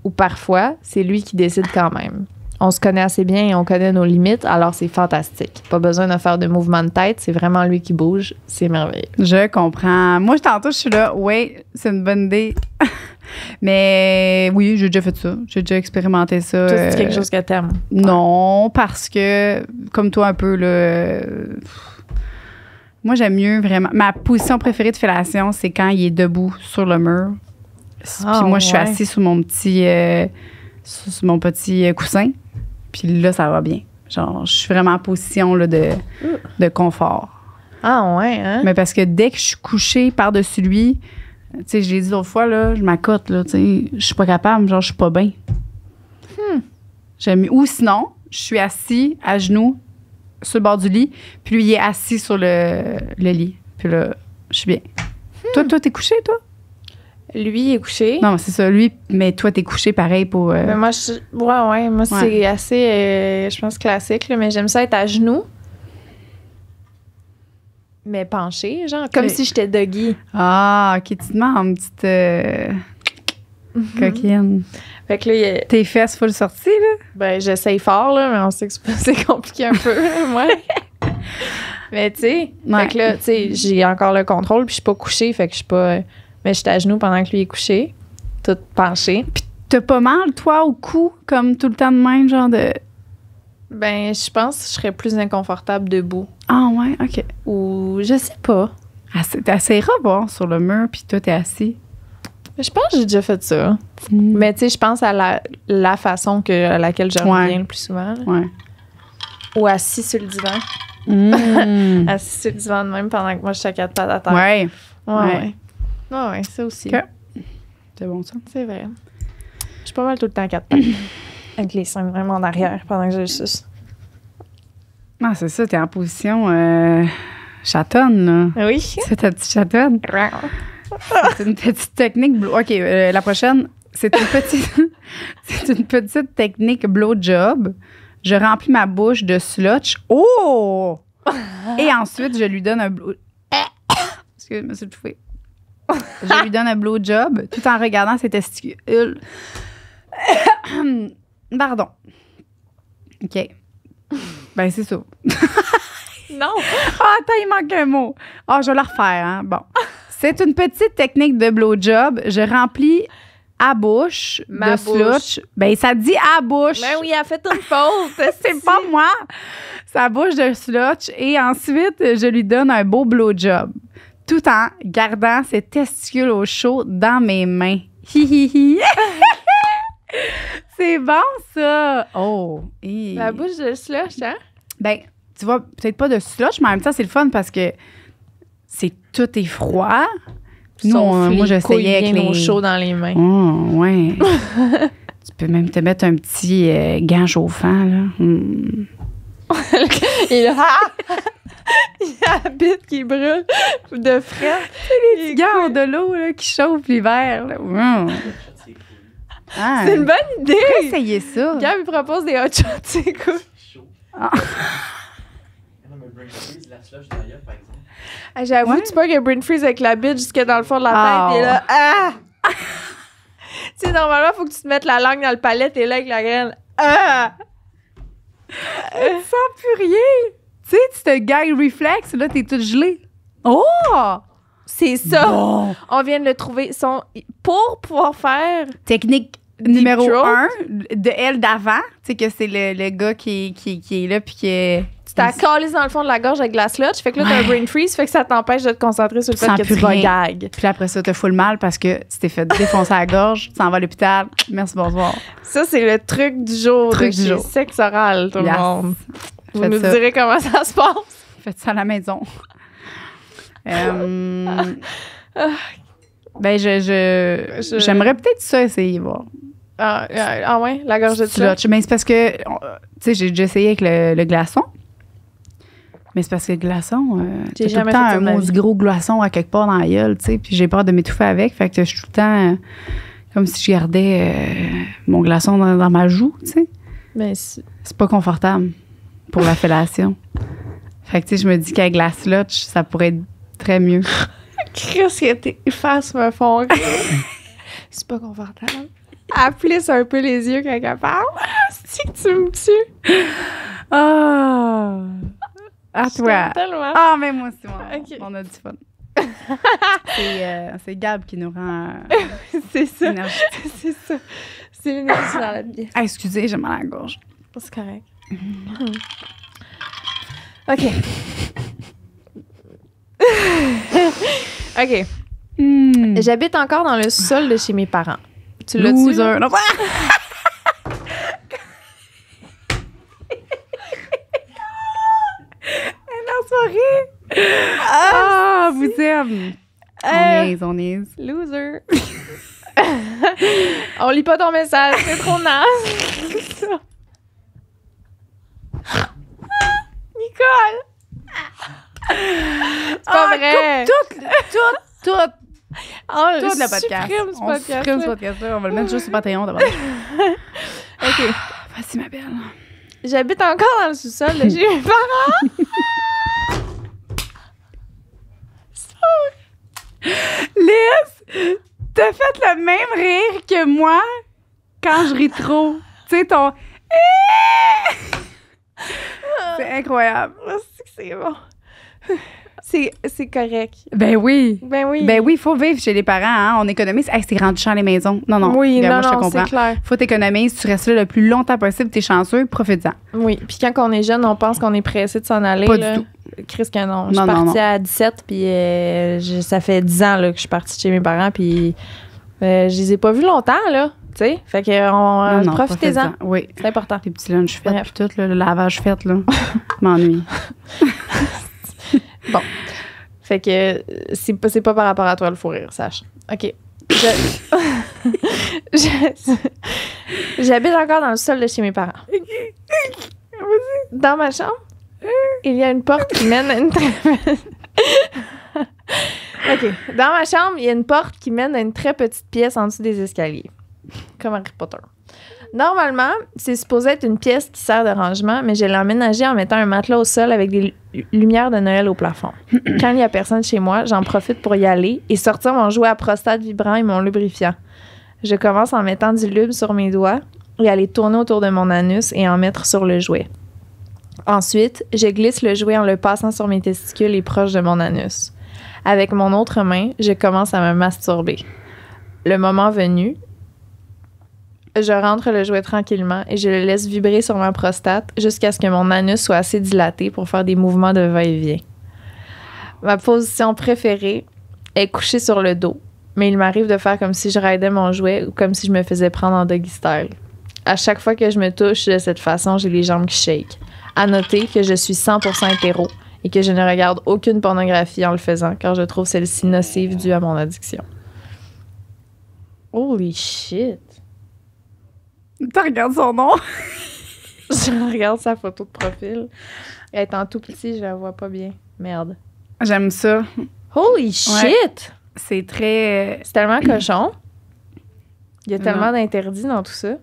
Ou parfois, c'est lui qui décide quand même. On se connaît assez bien et on connaît nos limites, alors c'est fantastique. Pas besoin de faire de mouvement de tête, c'est vraiment lui qui bouge. C'est merveilleux. Je comprends. Moi, tantôt, je suis là, oui, c'est une bonne idée. Mais oui, j'ai déjà fait ça. J'ai déjà expérimenté ça. Toi, c'est quelque chose que t'aimes. Non, parce que, comme toi un peu, là, moi, j'aime mieux vraiment. Ma position préférée de fellation, c'est quand il est debout sur le mur. Ah, Puis moi, je suis ouais. assise sur mon petit, sur mon petit coussin. Puis là, ça va bien. Genre, je suis vraiment en position là, de confort. Ah ouais, hein? Mais parce que dès que je suis couchée par-dessus lui, tu sais, je l'ai dit l'autre fois, là, je m'accote, là, tu sais, je suis pas capable, genre, je suis pas bien. Ou sinon, je suis assis à genoux sur le bord du lit, puis lui, il est assis sur le lit. Puis là, je suis bien. Toi, t'es couché, toi? Lui, il est couché. Non, c'est ça, lui, mais toi, t'es couché pareil pour... Mais moi, moi, c'est assez, je pense, classique, là, mais j'aime ça être à genoux. Mais penché, genre, comme Ok. si j'étais doggy. Ah, OK, tu te mets en petite coquine. Fait que là, Tes fesses full sorties, là? ben, j'essaye fort, là, mais on sait que c'est compliqué un peu, moi. Mais, tu sais, Ouais. fait que là, tu sais, j'ai encore le contrôle, puis je suis pas couchée, fait que je suis pas. Mais je suis à genoux pendant que lui est couché, toute penchée. T'as pas mal, toi, au cou, comme tout le temps de même, genre de... Ben, je pense que je serais plus inconfortable debout. Ah ouais, OK. Ou, je sais pas. T'essaieras voir sur le mur, puis toi, t'es assis. Je pense que j'ai déjà fait ça. Mais tu sais, je pense à la façon à laquelle je Ouais. reviens le plus souvent. Là. Ouais. Ou assis sur le divan. Mm. Assis sur le divan de même pendant que moi, je suis à 4 pattes à terre. Ouais. Ouais. Ouais, ça aussi. OK. C'est bon, ça. C'est vrai. Je suis pas mal tout le temps à 4 pattes. Avec les seins vraiment en arrière pendant que je le suce. Ah, c'est ça, t'es en position chatonne, là. Oui. C'est ta petite chatonne. C'est une petite technique. OK, la prochaine, c'est une petite technique blowjob. Je remplis ma bouche de slotch. Oh! Et ensuite, je lui donne un blow... Excuse, je me suis étouffée. Je lui donne un blowjob tout en regardant ses testicules. Pardon. OK. Ben, c'est ça. Non! Ah, attends, il manque un mot. Ah, je vais le refaire, hein. Bon. C'est une petite technique de blowjob. Je remplis à bouche Ma de bouche. slotch. Ben, ça dit à bouche. Ben oui, elle a fait une faute. C'est pas moi. Sa bouche de slotch. Et ensuite, je lui donne un beau blowjob. Tout en gardant ses testicules au chaud dans mes mains. Hi, hi, hi. C'est bon, ça. Oh. Hi. La bouche de slush, hein? Ben, tu vois, peut-être pas de slush, mais en même temps, c'est le fun parce que tout est froid. Nous, Sauf moi, les j'essayais couilles avec bien les... au chaud dans les mains. Oh, ouais. Tu peux même te mettre un petit gant chauffant, là. Mm. Et là, il y a la bite qui brûle de frais. Les gants de l'eau, là, qui chauffent l'hiver, là. Mm. Ah, C'est une bonne idée. on peut essayer ça. Gab, il propose des hot shots, c'est cool. Ah. Non, mais brain freeze, la slush derrière, par exemple. Ah, j'avoue, Ouais. tu pognes un brain freeze avec la bite jusque dans le fond de la Ah. tête et là, ah! Tu sais, normalement, il faut que tu te mettes la langue dans le palais, t'es là avec la graine. Ah! Tu sens plus rien. Tu sais, tu te gag reflex, là, t'es toute gelée. Oh! C'est ça. Bon. On vient de le trouver. Pour pouvoir faire Technique Deep numéro throat. 1 de elle d'avant. Tu sais que c'est le gars qui est là puis qui tu t'as collé dans le fond de la gorge avec de la slotch, fait que là, t'as un brain freeze, fait que ça t'empêche de te concentrer sur le fait Sens que plus tu vas rien. gag. Puis là, après ça, t'as full mal parce que tu t'es fait défoncer la gorge, tu s'en vas à l'hôpital. Merci, bonsoir. Ça, c'est le truc du jour. Truc de du chez jour. Sexe oral, tout Yes. le monde. Vous Faites nous ça. direz comment ça se passe. Faites ça à la maison. Ben, j'aimerais peut-être ça essayer, voir. Ah ouais, la gorge de slotch. Mais c'est parce que, tu sais, j'ai déjà essayé avec le glaçon. Mais c'est parce que le glaçon, J'ai j'ai tout le jamais temps fait ça un de ma maudit vie. gros glaçon à quelque part dans la gueule, tu sais, puis j'ai peur de m'étouffer avec. Fait que je suis tout le temps comme si je gardais mon glaçon dans ma joue, tu sais. Mais C'est pas confortable pour la fellation. Fait que, tu sais, je me dis qu'avec la slotch, ça pourrait être très mieux. Chris, que tes faces me font rire. C'est pas confortable. Elle plisse un peu les yeux quand elle parle. C'est que tu me tues. Ah! À Je toi. t'aime tellement. Ah, mais moi aussi, Ok. on a du fun. C'est Gab qui nous rend C'est ça. énergétique. C'est ça. C'est l'énergie dans la pièce. Ah, excusez, j'ai mal à la gorge. C'est correct. OK. OK. J'habite encore dans le sol de chez mes parents. Tu l'as-tu? Loser. Non, la soirée. Ah, vous aime. On niaise. Loser. On lit pas ton message, c'est trop naze. Nicole! C'est pas vrai. Tout On le podcast. supprime ce On podcast. supprime ce podcast-là. On va le mettre juste sur Patreon d'abord. OK. Vas-y, ma belle. J'habite encore dans le sous-sol de chez mes parents. Liz, t'as fait le même rire que moi quand je ris trop. Tu sais, ton... C'est incroyable. C'est bon. C'est correct. Ben oui. Ben oui. Ben oui, il faut vivre chez les parents. Hein? On économise. Hey, c'est grandissant les maisons. Non, non. Oui, Regarde, non, moi, je te non, c'est comprends. clair. Faut t'économiser. Tu restes là le plus longtemps possible. T'es chanceux. Profite-en. Oui, puis quand on est jeune, on pense qu'on est pressé de s'en aller. Pas là. du tout. Chris, que non. Je Non, suis non, partie non. à 17, puis ça fait 10 ans là, que je suis partie de chez mes parents, puis je les ai pas vus longtemps, là. Tu sais. Fait que Non, profitez-en. profitez-en. Oui. C'est important. Les petits lunchs faits, Bref. puis tout, là, le lavage fait, là. M'ennuie. Bon. Fait que c'est pas par rapport à toi le fou rire, sache. OK. J'habite encore dans le sol de chez mes parents. Dans ma chambre, il y a une porte qui mène à une très... OK. Dans ma chambre, il y a une porte qui mène à une très petite pièce en dessous des escaliers. Comme Harry Potter. Normalement, c'est supposé être une pièce qui sert de rangement, mais je l'ai aménagée en mettant un matelas au sol avec des lumières de Noël au plafond. Quand il n'y a personne chez moi, j'en profite pour y aller et sortir mon jouet à prostate vibrant et mon lubrifiant. Je commence en mettant du lube sur mes doigts et à les tourner autour de mon anus et en mettre sur le jouet. Ensuite, je glisse le jouet en le passant sur mes testicules et proche de mon anus. Avec mon autre main, je commence à me masturber. Le moment venu, je rentre le jouet tranquillement et je le laisse vibrer sur ma prostate jusqu'à ce que mon anus soit assez dilaté pour faire des mouvements de va-et-vient. Ma position préférée est couchée sur le dos, mais il m'arrive de faire comme si je raidais mon jouet ou comme si je me faisais prendre en doggy style. À chaque fois que je me touche de cette façon, j'ai les jambes qui shake. À noter que je suis 100% hétéro et que je ne regarde aucune pornographie en le faisant car je trouve celle-ci nocive due à mon addiction. Holy shit! Tu regardes son nom? Je regarde sa photo de profil. Elle est en tout petit, je la vois pas bien. Merde. J'aime ça. Holy shit! C'est très... C'est tellement cochon. Il y a tellement d'interdits dans tout ça.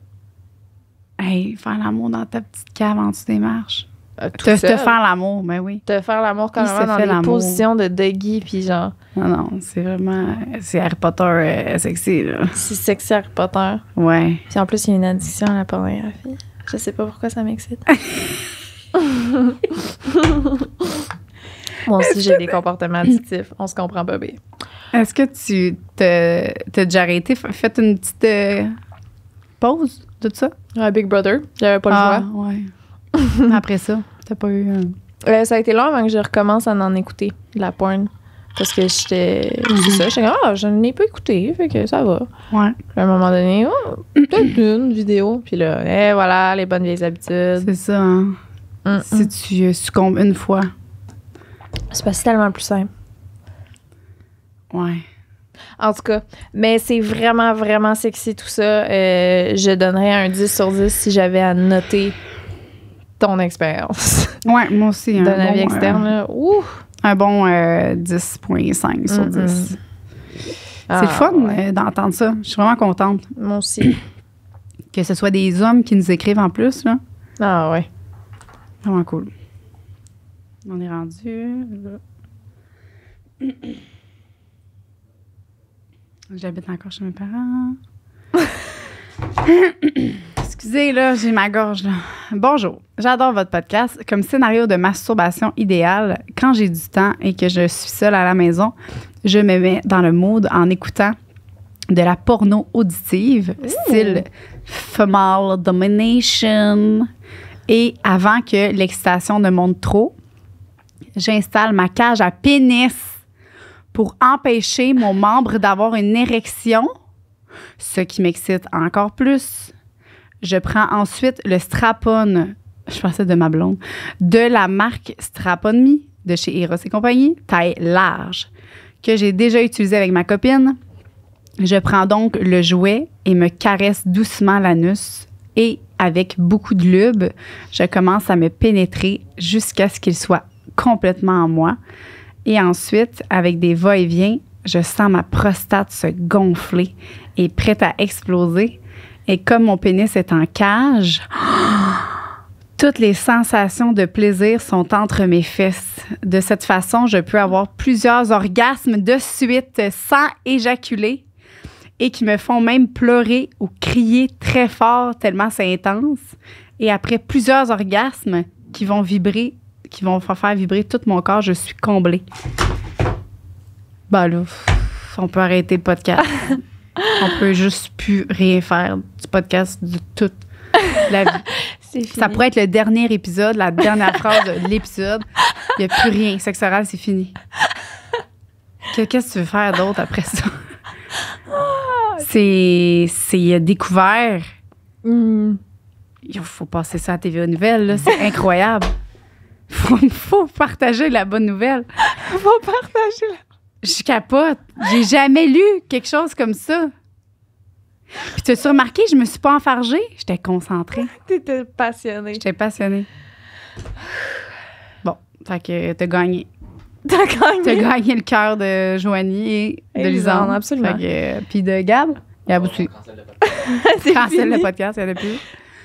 Hey, faire l'amour dans ta petite cave en dessous des marches. Tout Te seul. faire l'amour, ben oui. Te faire l'amour quand Il se même dans fait des l'amour. positions de doggy puis genre... Non, c'est vraiment... C'est Harry Potter sexy, là. C'est sexy Harry Potter. Ouais. Puis en plus, il y a une addiction à la pornographie. Je sais pas pourquoi ça m'excite. Moi aussi, j'ai des comportements addictifs. On se comprend pas bien. Est-ce que tu t'as déjà arrêté, fait une petite pause de tout ça? Big Brother, j'avais pas le choix. Ouais. Après ça, t'as pas eu... Ça a été long avant que je recommence à en écouter, de la porn. Parce que j'étais... C'est ça, j'étais comme, je n'ai pas écouté, fait que ça va. Ouais. Puis à un moment donné, peut-être une vidéo. Puis là, voilà, les bonnes vieilles habitudes. C'est ça, hein? Si tu succombes une fois. C'est pas tellement plus simple. Ouais. En tout cas, mais c'est vraiment, vraiment sexy tout ça. Je donnerais un 10 sur 10 si j'avais à noter ton expérience. Ouais, moi aussi. D'un avis externe, là. Ouh! Un bon 10.5 sur 10. C'est le fun d'entendre ça. Je suis vraiment contente. Moi aussi. Que ce soit des hommes qui nous écrivent en plus, là. Ah ouais. Vraiment cool. On est rendu là. J'habite encore chez mes parents. Excusez, là, j'ai ma gorge, là. Bonjour. J'adore votre podcast. Comme scénario de masturbation idéal, quand j'ai du temps et que je suis seule à la maison, je me mets dans le mood en écoutant de la porno auditive, style Female Domination. Et avant que l'excitation ne monte trop, j'installe ma cage à pénis pour empêcher mon membre d'avoir une érection, ce qui m'excite encore plus. Je prends ensuite le strap-on, je pensais de ma blonde, de la marque Strap-on Me de chez Eros et compagnie, taille large, que j'ai déjà utilisé avec ma copine. Je prends donc le jouet et me caresse doucement l'anus et avec beaucoup de lube, je commence à me pénétrer jusqu'à ce qu'il soit complètement en moi. Et ensuite, avec des va-et-vient, je sens ma prostate se gonfler et prête à exploser. Et comme mon pénis est en cage, toutes les sensations de plaisir sont entre mes fesses. De cette façon, je peux avoir plusieurs orgasmes de suite sans éjaculer et qui me font même pleurer ou crier très fort tellement c'est intense. Et après plusieurs orgasmes qui vont faire vibrer tout mon corps, je suis comblée. Ben là, on peut arrêter le podcast. On peut juste plus rien faire du podcast de toute la vie. C'est fini. Ça pourrait être le dernier épisode, la dernière phrase de l'épisode. Il n'y a plus rien. Sexe oral, c'est fini. Qu'est-ce que tu veux faire d'autre après ça? C'est découvert. Hmm. Il faut passer ça à TVA Nouvelles, là. C'est incroyable. Faut partager la bonne nouvelle. Faut partager la... Je capote. J'ai jamais lu quelque chose comme ça. Puis t'as-tu remarqué, je me suis pas enfargée? J'étais concentrée. T'étais passionnée. J'étais passionnée. Bon, fait que t'as gagné. T'as gagné. T'as gagné le cœur de Joanie et de Lisanne. Absolument. Puis de Gab. Gab aussi. C'est Cancel le fini. podcast, il y en a plus.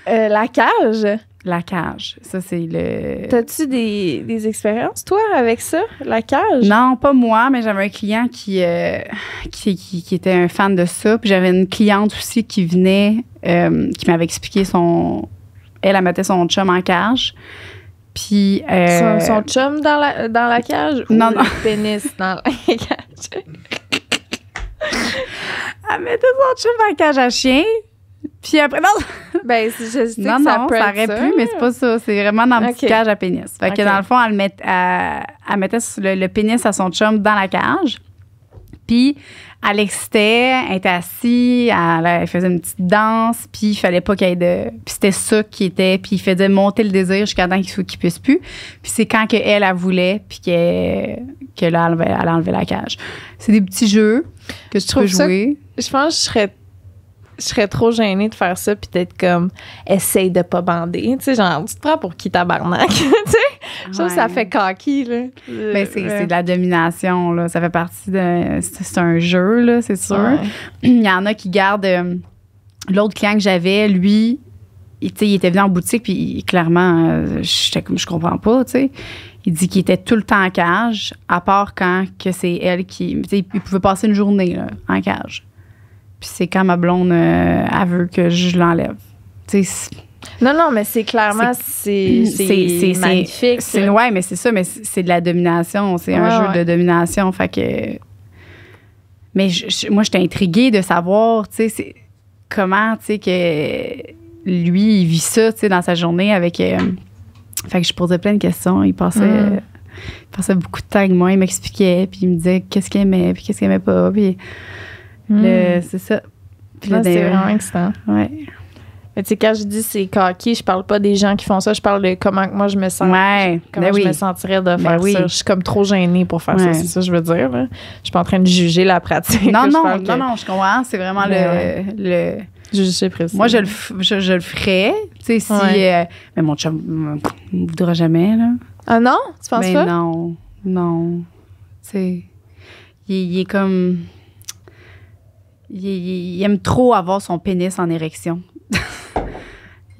La cage. La cage. Ça, c'est le... T'as-tu des expériences, toi, avec ça, la cage? Non, pas moi, mais j'avais un client qui était un fan de ça. Puis j'avais une cliente aussi qui venait, qui m'avait expliqué elle mettait son chum en cage. Puis... Son chum dans la cage? Non, ou non. le pénis dans la cage? Elle mettait son chum en cage à chien. Puis après... Non, Ben, je sais non, que ça non, peut ça être aurait ça. pu, mais c'est pas ça. C'est vraiment dans une petite Ok. cage à pénis. Fait que Ok. dans le fond, elle mettait le pénis à son chum dans la cage. Puis elle l'excitait, elle était assise, elle faisait une petite danse, puis il fallait pas qu'elle ait de... Puis c'était ça qui était... Puis il faisait monter le désir jusqu'à temps qu'il puisse plus. Puis c'est quand elle voulait, puis que là, elle enlevait la cage. C'est des petits jeux que tu peux trouve ça- jouer. Je pense que je serais trop gênée de faire ça puis d'être comme essaye de pas bander, tu sais, genre tu te prends pour qui tabarnak, tu sais. Je trouve que ça Ouais. fait cocky là. Ben, c'est de la domination, là. Ça fait partie de... C'est un jeu, là, c'est sûr. Ouais. Il y en a qui gardent... l'autre client que j'avais, lui, il était venu en boutique, puis clairement, j'étais comme, je comprends pas, tu sais. Il dit qu'il était tout le temps en cage, à part quand que c'est elle qui... Tu sais, il pouvait passer une journée, là, en cage. Puis c'est quand ma blonde, elle veut que je l'enlève. Tu sais, Non, mais c'est clairement c'est magnifique. ouais, mais c'est ça, mais c'est de la domination. C'est un Ouais, jeu de domination. Fait que. Mais moi, j'étais intriguée de savoir, tu sais, comment, tu sais, que lui, il vit ça, tu sais, dans sa journée avec. Fait que je posais plein de questions. Il passait beaucoup de temps avec moi. Il m'expliquait, puis il me disait qu'est-ce qu'il aimait, puis qu'est-ce qu'il aimait pas. Puis c'est ça. Puis là, c'est vraiment excitant. Ouais. Mais tu sais, quand je dis c'est cocky, je parle pas des gens qui font ça, je parle de comment que moi je me sens. Ouais. Comment Ben je oui. me sentirais de Ben faire oui. ça. Je suis comme trop gênée pour faire ça, Ouais. c'est ça que je veux dire. Là. Je suis pas en train de juger la pratique. Non, Je non, parle que- non, je comprends. C'est vraiment Mais le Juger précis. moi, je le ferais. Tu sais, si. Ouais. Mais mon chum ne voudra jamais, là. Ah non? Tu penses Mais pas? non. Tu sais, il est comme. Il aime trop avoir son pénis en érection.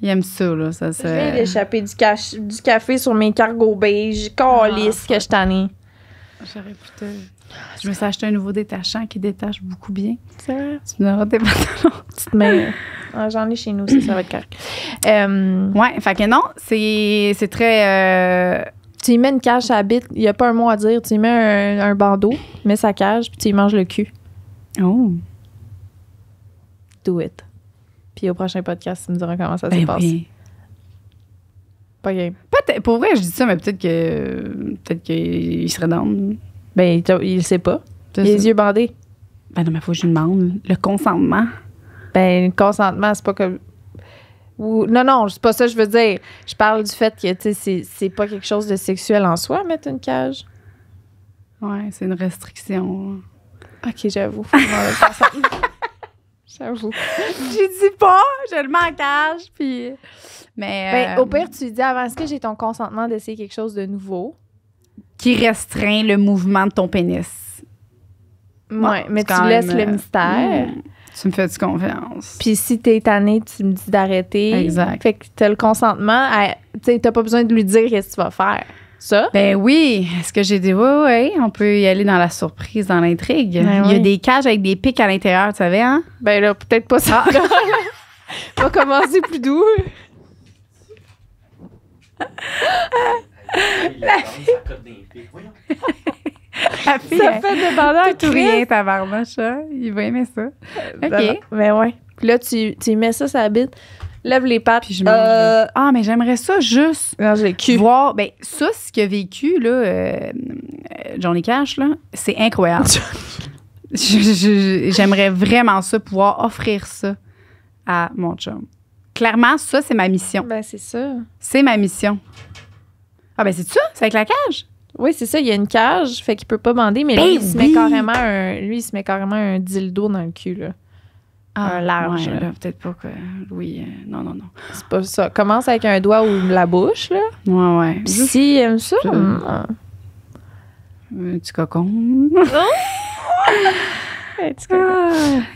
Il aime ça, là. Ça, Je viens d'échapper du café sur mes cargos beige. Calisse que je t'en ai. J'aurais pu te. Je me suis acheté un nouveau détachant qui détache beaucoup bien. C'est vrai? Tu me donneras tes pantalons. Tu te mets... Ah, j'en ai chez nous aussi, ça va être correct. Ouais, fait que non, c'est très. Tu y mets une cage à la bite, il n'y a pas un mot à dire. Tu y mets un bandeau, tu mets sa cage, puis tu y manges le cul. Oh. Do it. Puis au prochain podcast, tu me diras comment ça se Ben passe. oui. Pas game. Peut-être, pour vrai, je dis ça, mais peut-être qu'il serait down. Ben, il le sait pas. C'est Les ça. yeux bandés. Ben non, mais faut que je lui demande le consentement. Ben, le consentement, c'est pas comme. Non, c'est pas ça que je veux dire. Je parle du fait que, tu sais, c'est pas quelque chose de sexuel en soi, mettre une cage. Ouais, c'est une restriction. Ok, j'avoue. Le consentement. J'avoue. J'ai dit pas, je le mets en cage, puis. Mais. Ben, au pire, tu lui dis avant, est-ce que j'ai ton consentement d'essayer quelque chose de nouveau? Qui restreint le mouvement de ton pénis. Ouais, mais tu quand laisses même, le mystère. Tu me fais-tu confiance? Puis si t'es tanné, tu me dis d'arrêter. Exact. Fait que t'as le consentement. Tu sais, t'as pas besoin de lui dire qu'est-ce que tu vas faire. Ça? Ben oui. Est-ce que j'ai dit oui, on peut y aller dans la surprise, dans l'intrigue. Ben Il y a oui. des cages avec des pics à l'intérieur, tu savais, hein? Ben là, peut-être pas ça. Ah. On va commencer plus doux. La fille. Ça cote des pics. Voyons. La fille, Ça elle- fait débandant tout rien, tabarnache, hein? Il va aimer ça. OK. Ben ouais. Puis là, tu mets ça sur la bite, lève les pattes. Puis je mange le- Ah, mais j'aimerais ça juste Mange le cul. voir. Ben, ça, ce qu'il a vécu, là, Johnny Cash, là, c'est incroyable. J'aimerais vraiment ça, pouvoir offrir ça à mon chum. Clairement, ça, c'est ma mission. Ben, c'est ça. C'est ma mission. Ah, ben, c'est ça? C'est avec la cage? Oui, c'est ça. Il y a une cage, fait qu'il peut pas bander, mais Ben lui, il se met oui! carrément un dildo dans le cul, là. Un large. Ouais, là, peut-être pas que. Oui, non. C'est pas ça. Commence avec un doigt ou la bouche, là. Ouais. Puis s'il aime ça, Un petit cocon.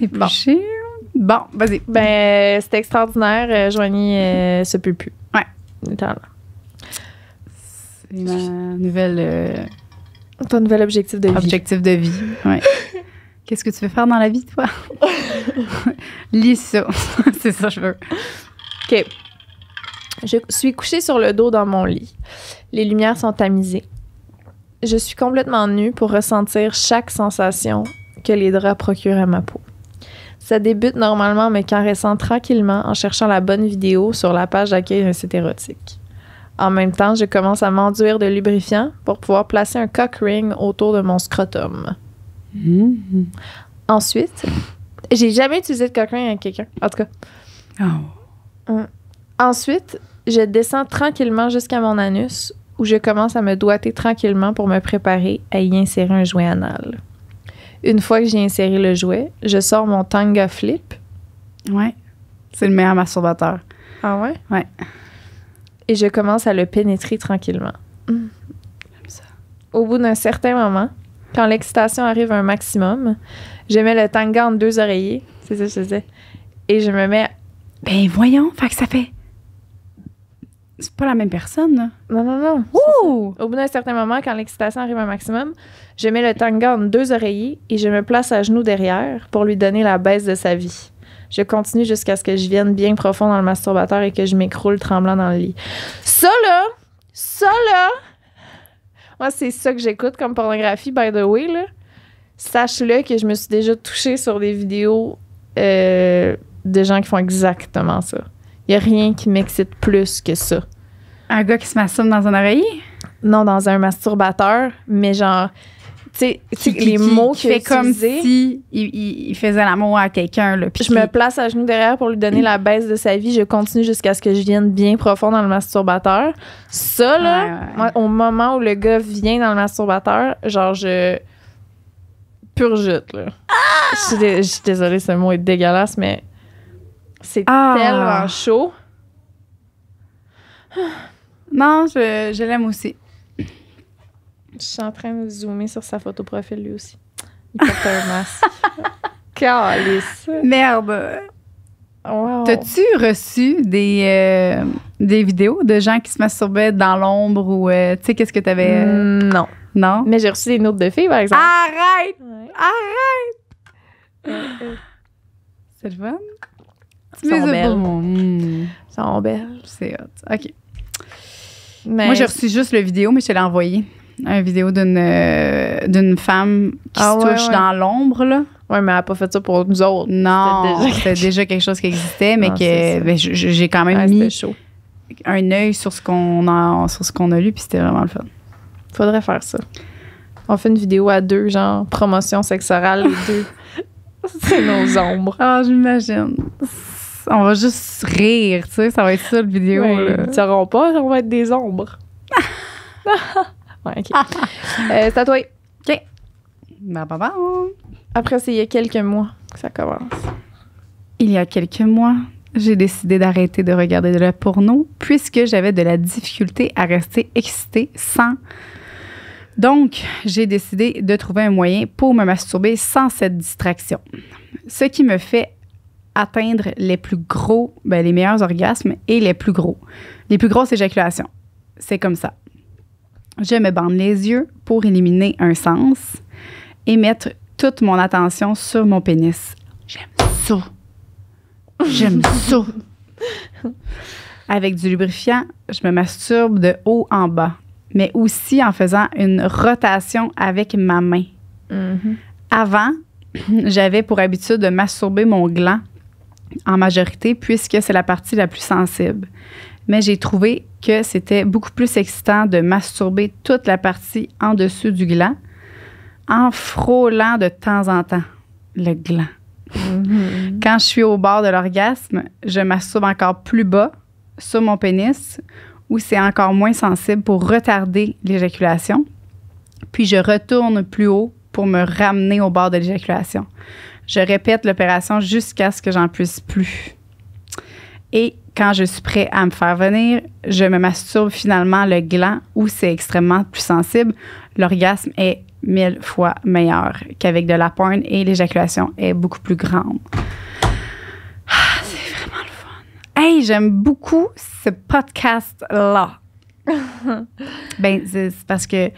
Épluché. Bon, vas-y. Ben, c'est extraordinaire. Joanie se peut plus. Ouais. Littéralement. C'est ma nouvelle Ton nouvel objectif de vie. objectif de vie. Ouais. Qu'est-ce que tu veux faire dans la vie, toi? Lis ça. C'est ça que je veux. OK. Je suis couchée sur le dos dans mon lit. Les lumières sont tamisées. Je suis complètement nue pour ressentir chaque sensation que les draps procurent à ma peau. Ça débute normalement en me caressant tranquillement en cherchant la bonne vidéo sur la page d'accueil d'un site érotique. En même temps, je commence à m'enduire de lubrifiant pour pouvoir placer un cock ring autour de mon scrotum. Ensuite, j'ai jamais utilisé de cock ring avec quelqu'un, en tout cas. Ensuite, je descends tranquillement jusqu'à mon anus où je commence à me doigter tranquillement pour me préparer à y insérer un jouet anal. Une fois que j'ai inséré le jouet, je sors mon Tanga Flip. Ouais. C'est le meilleur masturbateur. Ah ouais? Ouais. Et je commence à le pénétrer tranquillement. J'aime ça. Au bout d'un certain moment, quand l'excitation arrive à un maximum, je mets le Tanga entre deux oreillers. C'est ça que je faisais. Et je me mets... Ben voyons, fait que ça fait... C'est pas la même personne, là. Non. Ouh! Au bout d'un certain moment, quand l'excitation arrive à un maximum, je mets le Tanga entre deux oreillers et je me place à genoux derrière pour lui donner la baisse de sa vie. Je continue jusqu'à ce que je vienne bien profond dans le masturbateur et que je m'écroule tremblant dans le lit. Ça, là, moi, c'est ça que j'écoute comme pornographie, by the way, là. Sache-le que je me suis déjà touchée sur des vidéos de gens qui font exactement ça. Il n'y a rien qui m'excite plus que ça. Un gars qui se masturbe dans un oreiller? Non, dans un masturbateur, mais genre, tu sais, les mots qui fait comme si il faisait l'amour à quelqu'un. Là, je me place à genoux derrière pour lui donner la baisse de sa vie. Je continue jusqu'à ce que je vienne bien profond dans le masturbateur. Ça, là, ouais. Moi, au moment où le gars vient dans le masturbateur, genre, je purgite, là. Je suis désolée, ce mot est dégueulasse, mais c'est tellement chaud. Non, je l'aime aussi. Je suis en train de zoomer sur sa photo profil, lui aussi. Il porte un masque. Calice. Merde. Wow. T'as-tu reçu des vidéos de gens qui se masturbaient dans l'ombre ou, tu sais, qu'est-ce que t'avais... Non. Non? Mais j'ai reçu des notes de filles, par exemple. Arrête! Ouais. Arrête! C'est le fun? Ils sont belles. Ils sont belles. C'est hot. OK. Mais... Moi, j'ai reçu juste le vidéo, mais je te l'ai envoyé. Une vidéo d'une femme qui se touche dans l'ombre, là. Oui, mais elle n'a pas fait ça pour nous autres. Non, c'était déjà quelque chose qui existait, mais que ben, j'ai quand même mis un œil sur ce qu'on a lu, puis c'était vraiment le fun. Faudrait faire ça. On fait une vidéo à deux, genre promotion sexe oral, les deux. C'est nos ombres. Ah, j'imagine. On va juste rire, tu sais, ça va être ça, le vidéo. Ouais, là. Ils ne sauront pas, on va être des ombres. Ouais, OK. C'est à toi. OK. Bah. Après, c'est il y a quelques mois que ça commence. Il y a quelques mois, j'ai décidé d'arrêter de regarder de la porno puisque j'avais de la difficulté à rester excitée sans... Donc, j'ai décidé de trouver un moyen pour me masturber sans cette distraction. Ce qui me fait atteindre les plus gros, les meilleurs orgasmes et les plus grosses éjaculations. C'est comme ça. Je me bande les yeux pour éliminer un sens et mettre toute mon attention sur mon pénis. J'aime ça. Avec du lubrifiant, je me masturbe de haut en bas, mais aussi en faisant une rotation avec ma main. Mm-hmm. Avant, j'avais pour habitude de masturber mon gland en majorité puisque c'est la partie la plus sensible. Mais j'ai trouvé que c'était beaucoup plus excitant de masturber toute la partie en dessous du gland en frôlant de temps en temps le gland. Quand je suis au bord de l'orgasme, je masturbe encore plus bas sur mon pénis où c'est encore moins sensible pour retarder l'éjaculation. Puis je retourne plus haut pour me ramener au bord de l'éjaculation. Je répète l'opération jusqu'à ce que j'en puisse plus. Et quand je suis prêt à me faire venir, je me masturbe finalement le gland où c'est extrêmement plus sensible. L'orgasme est 1000 fois meilleur qu'avec de la porn et l'éjaculation est beaucoup plus grande. Ah, c'est vraiment le fun. Hey, j'aime beaucoup ce podcast-là. Ben, c'est parce que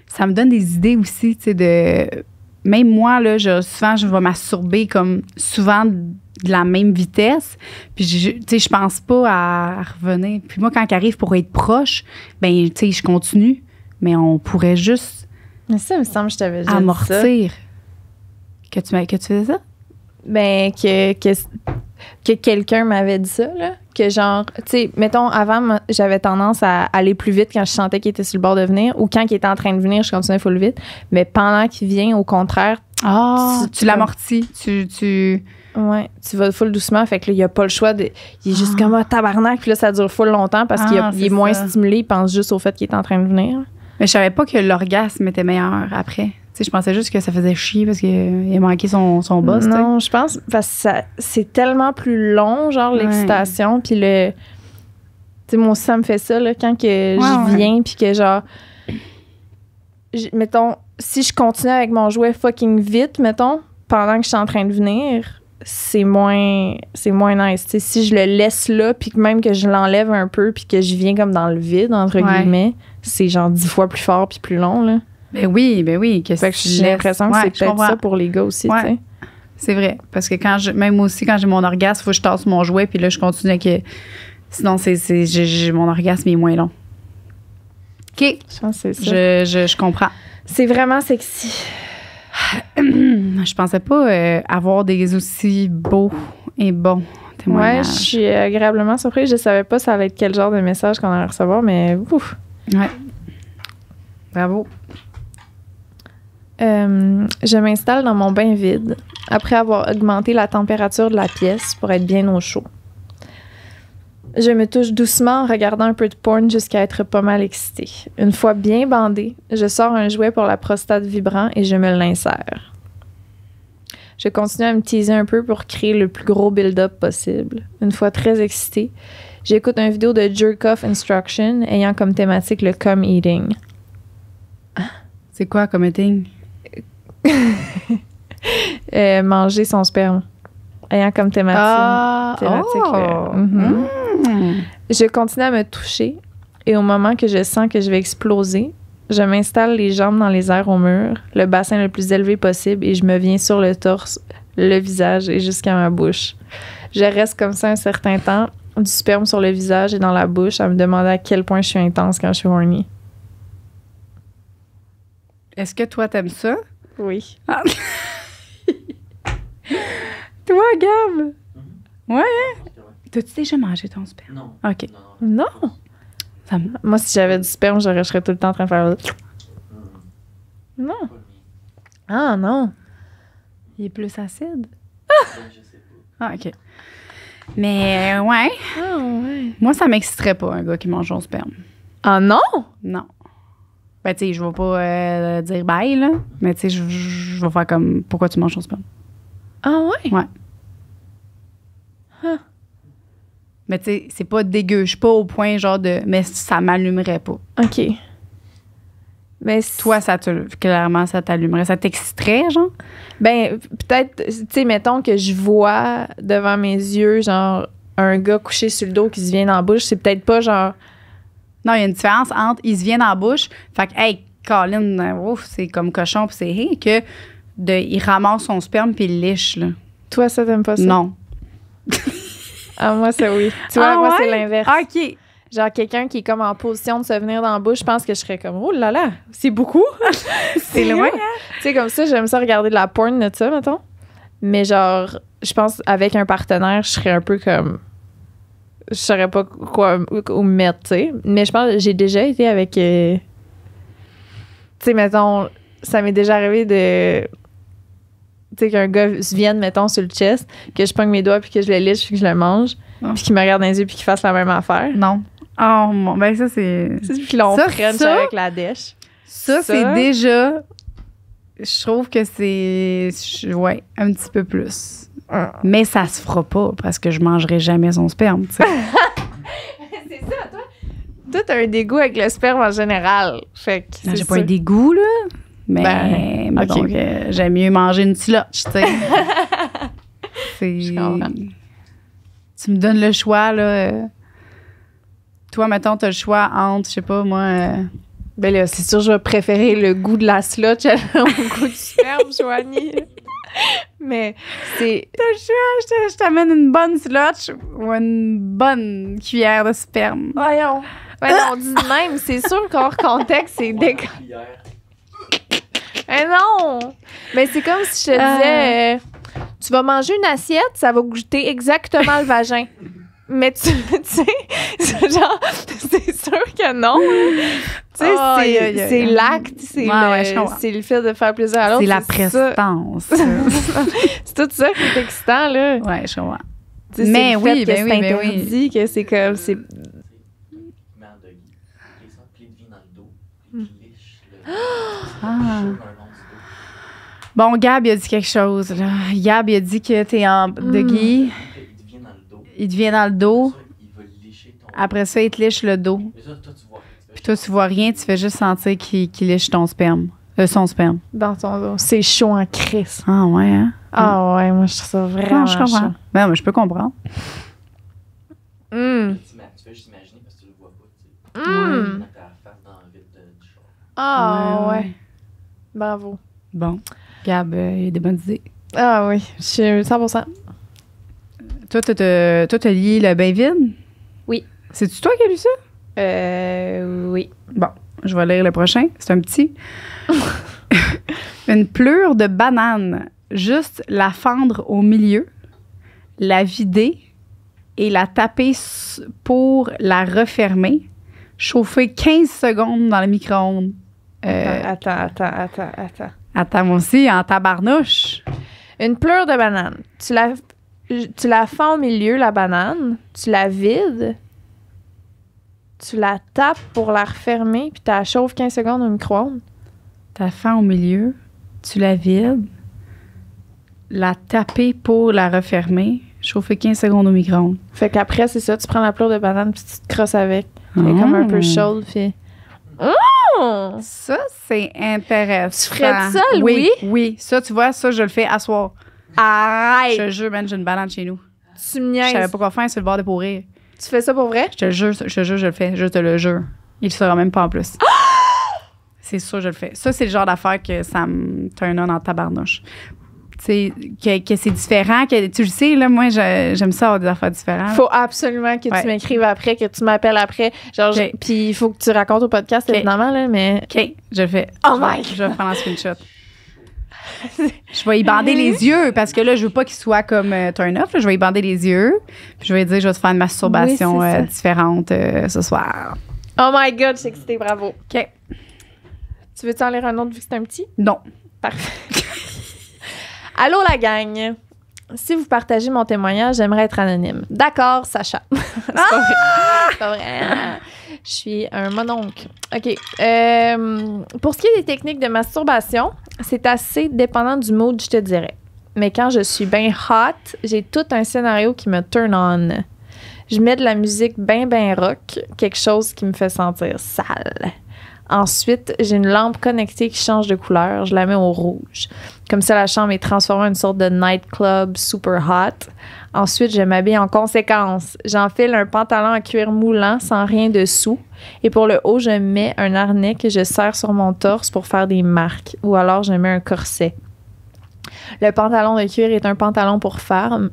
ça me donne des idées aussi, tu sais, de... Même moi, là, souvent, je vais masturber comme souvent de la même vitesse. Puis, tu sais, je pense pas à revenir. Puis moi, quand il arrive pour être proche, ben, tu sais, je continue. Mais on pourrait juste... Mais ça, il me semble que je t'avais déjà dit ça. Amortir. Que tu faisais ça? Ben, que quelqu'un m'avait dit ça, là. Que genre, tu sais, mettons, avant, j'avais tendance à aller plus vite quand je sentais qu'il était sur le bord de venir ou quand il était en train de venir, je continuais full vite. Mais pendant qu'il vient, au contraire, tu l'amortis. ouais, tu vas full doucement. Fait que là, il n'y a pas le choix de. Il est juste comme un tabarnak, puis là, ça dure full longtemps parce qu'il est moins stimulé, il pense juste au fait qu'il est en train de venir. Mais je savais pas que l'orgasme était meilleur après. Tu sais, je pensais juste que ça faisait chier parce qu'il a manqué son boss. Non, je pense parce que c'est tellement plus long, genre l'excitation, puis le... Tu sais, moi aussi, ça me fait ça, là, quand que je viens, puis que genre... mettons, si je continue avec mon jouet fucking vite, mettons, pendant que je suis en train de venir, c'est moins nice. Tu sais, si je le laisse là, puis même que je l'enlève un peu, puis que je viens comme dans le vide, entre guillemets, c'est genre 10 fois plus fort puis plus long, là. Ben oui. Fait que j'ai l'impression que c'est peut-être ça pour les gars aussi, tu sais. C'est vrai. Parce que même aussi, quand j'ai mon orgasme, il faut que je tasse mon jouet, puis là, je continue avec... Sinon, mon orgasme est moins long. OK. Je pense que c'est ça. Je comprends. C'est vraiment sexy. Je pensais pas avoir des aussi beaux et bons témoignages. Ouais, je suis agréablement surprise. Je savais pas ça allait être quel genre de message qu'on allait recevoir, mais ouf. Ouais. Bravo. Je m'installe dans mon bain vide après avoir augmenté la température de la pièce pour être bien au chaud. Je me touche doucement en regardant un peu de porn jusqu'à être pas mal excitée. Une fois bien bandée, je sors un jouet pour la prostate vibrant et je me l'insère. Je continue à me teaser un peu pour créer le plus gros build-up possible. Une fois très excitée, j'écoute une vidéo de Jerk-Off Instruction ayant comme thématique le cum eating. C'est quoi comme eating? Manger son sperme. Ayant comme thématique. Je continue à me toucher et au moment que je sens que je vais exploser, je m'installe les jambes dans les airs au mur, le bassin le plus élevé possible et je me viens sur le torse, le visage et jusqu'à ma bouche. Je reste comme ça un certain temps, du sperme sur le visage et dans la bouche, à me demander à quel point je suis intense quand je suis horny. Est-ce que toi, t'aimes ça? Oui. Ah. Toi, Gab? Ouais? T'as-tu déjà mangé ton sperme? Non. OK. Non? Moi, si j'avais du sperme, je serais tout le temps en train de faire... Non. Ah, non. Il est plus acide? Je sais pas. Ah, OK. Mais, ouais. Ah, ouais. Moi, ça m'exciterait pas, un gars qui mange son sperme. Ah, non? Non. Ben, tu sais, je vais pas dire bye, là. Mais, tu sais, je vais faire comme, pourquoi tu manges ton sperme? Ah, ouais? Ouais. Huh. Mais, tu sais, c'est pas dégueu. Je suis pas au point, genre, de. Mais ça m'allumerait pas. OK. Mais Toi, clairement, ça t'allumerait. Ça t'exciterait, genre? ben, peut-être, tu sais, mettons que je vois devant mes yeux, genre, un gars couché sur le dos qui se vient dans la bouche. C'est peut-être pas, genre... Non, il y a une différence entre il se vient dans la bouche, fait que, hey, Colin, ouf, c'est comme cochon, puis c'est hey, que il ramasse son sperme puis il liche, là. Toi, ça, t'aimes pas ça? Non. Ah, moi, ça, oui. Tu vois, moi, c'est l'inverse. OK. Genre, quelqu'un qui est comme en position de se venir dans la bouche, je pense que je serais comme, oh là là, c'est beaucoup. C'est loin, hein? Tu sais, comme ça, j'aime ça regarder de la porn de ça, mettons. Mais genre, je pense, avec un partenaire, je serais un peu comme... Je saurais pas quoi où me mettre, tu sais. Mais je pense que j'ai déjà été avec... tu sais, mettons, ça m'est déjà arrivé de... Tu sais, qu'un gars vienne, mettons, sur le chest, que je pogne mes doigts puis que je le liche puis que je le mange, puis qu'il me regarde dans les yeux puis qu'il fasse la même affaire. Non. Oh, mon, ben ça, c'est... Puis là, on Ça, French ça- avec la dèche. Ça, c'est déjà... Je trouve que c'est... Ouais, un petit peu plus. Mais ça se fera pas parce que je mangerai jamais son sperme, tu sais. C'est ça, toi? Toi, t'as un dégoût avec le sperme en général. Fait que Non, c'est j'ai pas ça. un dégoût, là. Mais, Ben, mais ok. donc, j'aime mieux manger une slush, tu sais. Je comprends. Tu me donnes le choix, là. Toi, mettons, t'as le choix entre, je sais pas, moi... Ben là, c'est sûr, je vais préférer le goût de la slotch au goût du sperme, Joanie. Mais c'est... T'as le choix, je t'amène une bonne slush ou une bonne cuillère de sperme. Voyons. Ouais, non, on dit de même. C'est sûr qu'hors contexte, c'est dégueu. Cuillère. Mais non! Mais c'est comme si je te disais, tu vas manger une assiette, ça va goûter exactement le vagin. Mais tu sais, c'est genre, c'est sûr que non. Tu sais, Aïe, aïe, aïe. c'est l'acte, c'est Ouais, je comprends. c'est le fait de faire plaisir à l'autre. C'est la ça. prestance. C'est tout ça qui est excitant, là. Ouais, je comprends. Tu sais, Mais c'est le oui, fait ben que oui, c'est ben oui. interdit, que c'est comme, c'est... Mets en doggy. Les sens, puis il devient dans le dos. Puis il liche le. Ah. le long du dos. Bon, Gab, il a dit quelque chose, là. Gab, il a dit que t'es en doggy. Après, il devient dans le dos. Il te vient dans le dos. Après ça, il va licher ton. Après ça, il te liche le dos. Mais ça, toi, tu vois. Puis toi, tu vois rien, tu fais juste sentir qu'il liche ton sperme. Son sperme. dans ton dos. C'est chaud en crise. Ah ouais, hein? Ah ouais, moi, je trouve ça vraiment Non, je comprends. chaud. Ben, moi, je peux comprendre. Tu fais juste imaginer parce que tu le vois pas. Tu sais. Dans ta face dans le vide du char. Ah Ouais, ouais. ouais. Bravo. Bon. Gab, il a des bonnes idées. Ah oui, je suis 100%. Toi, t'as lié le bain vide? Oui. C'est-tu toi qui as lu ça? Oui. Bon, je vais lire le prochain. C'est un petit. Une pleure de banane. Juste la fendre au milieu, la vider et la taper pour la refermer. Chauffer 15 secondes dans le micro-ondes. Attends. Attends, moi aussi, en tabarnouche. Une pleure de banane. Tu la fends au milieu, la banane. Tu la vides. Tu la tapes pour la refermer, puis tu la chauffes 15 secondes au micro-ondes. Ta faim au milieu, tu la vides, la taper pour la refermer, chauffer 15 secondes au micro-ondes. Fait qu'après, c'est ça, tu prends la pleure de banane, puis tu te crosses avec. Elle est comme un peu chaude, puis... Oh! Ça, c'est intéressant. Tu ferais ça, Louis? Oui, ça, tu vois, ça, je le fais à soir. Je Arrête! te jure, man, j'ai une banane chez nous. Tu me Je savais niaises. pas quoi faire, c'est le bord de pourrir. Tu fais ça pour vrai? Je te le jure, je le fais. Je te le jure. Il le saura même pas en plus. C'est sûr, je le fais. Ça, c'est le genre d'affaire que ça me turn on en tabarnouche. Tu sais, que c'est différent. Que, tu le sais, là, moi, j'aime ça avoir des affaires différentes. Faut absolument que Ouais. tu m'écrives après, que tu m'appelles après. Genre, Ok. puis il faut que tu racontes au podcast, Ok. évidemment, là, mais... OK, je le fais. Oh Je vais- my Je vais prendre un screenshot. Je vais y bander les yeux parce que là, je veux pas qu'il soit comme turn off. Là. Je vais y bander les yeux. Puis je vais lui dire, je vais te faire une masturbation Oui, c'est ça. différente ce soir. Oh my God, je suis excitée, bravo. OK. Tu veux-tu en lire un autre vu que c'est un petit? Non. Parfait. Allô, la gang! Si vous partagez mon témoignage, j'aimerais être anonyme. D'accord, Sacha. C'est pas vrai. C'est pas vrai. Je suis un mononcle. OK. Pour ce qui est des techniques de masturbation, c'est assez dépendant du mood, je te dirais. Mais quand je suis bien hot, j'ai tout un scénario qui me turn on. Je mets de la musique bien rock, quelque chose qui me fait sentir sale. Ensuite, j'ai une lampe connectée qui change de couleur. Je la mets au rouge. Comme ça, la chambre est transformée en une sorte de nightclub super hot. Ensuite, je m'habille en conséquence. J'enfile un pantalon en cuir moulant sans rien dessous. Et pour le haut, je mets un harnais que je serre sur mon torse pour faire des marques. Ou alors, je mets un corset. Le pantalon de cuir est un pantalon pour femme.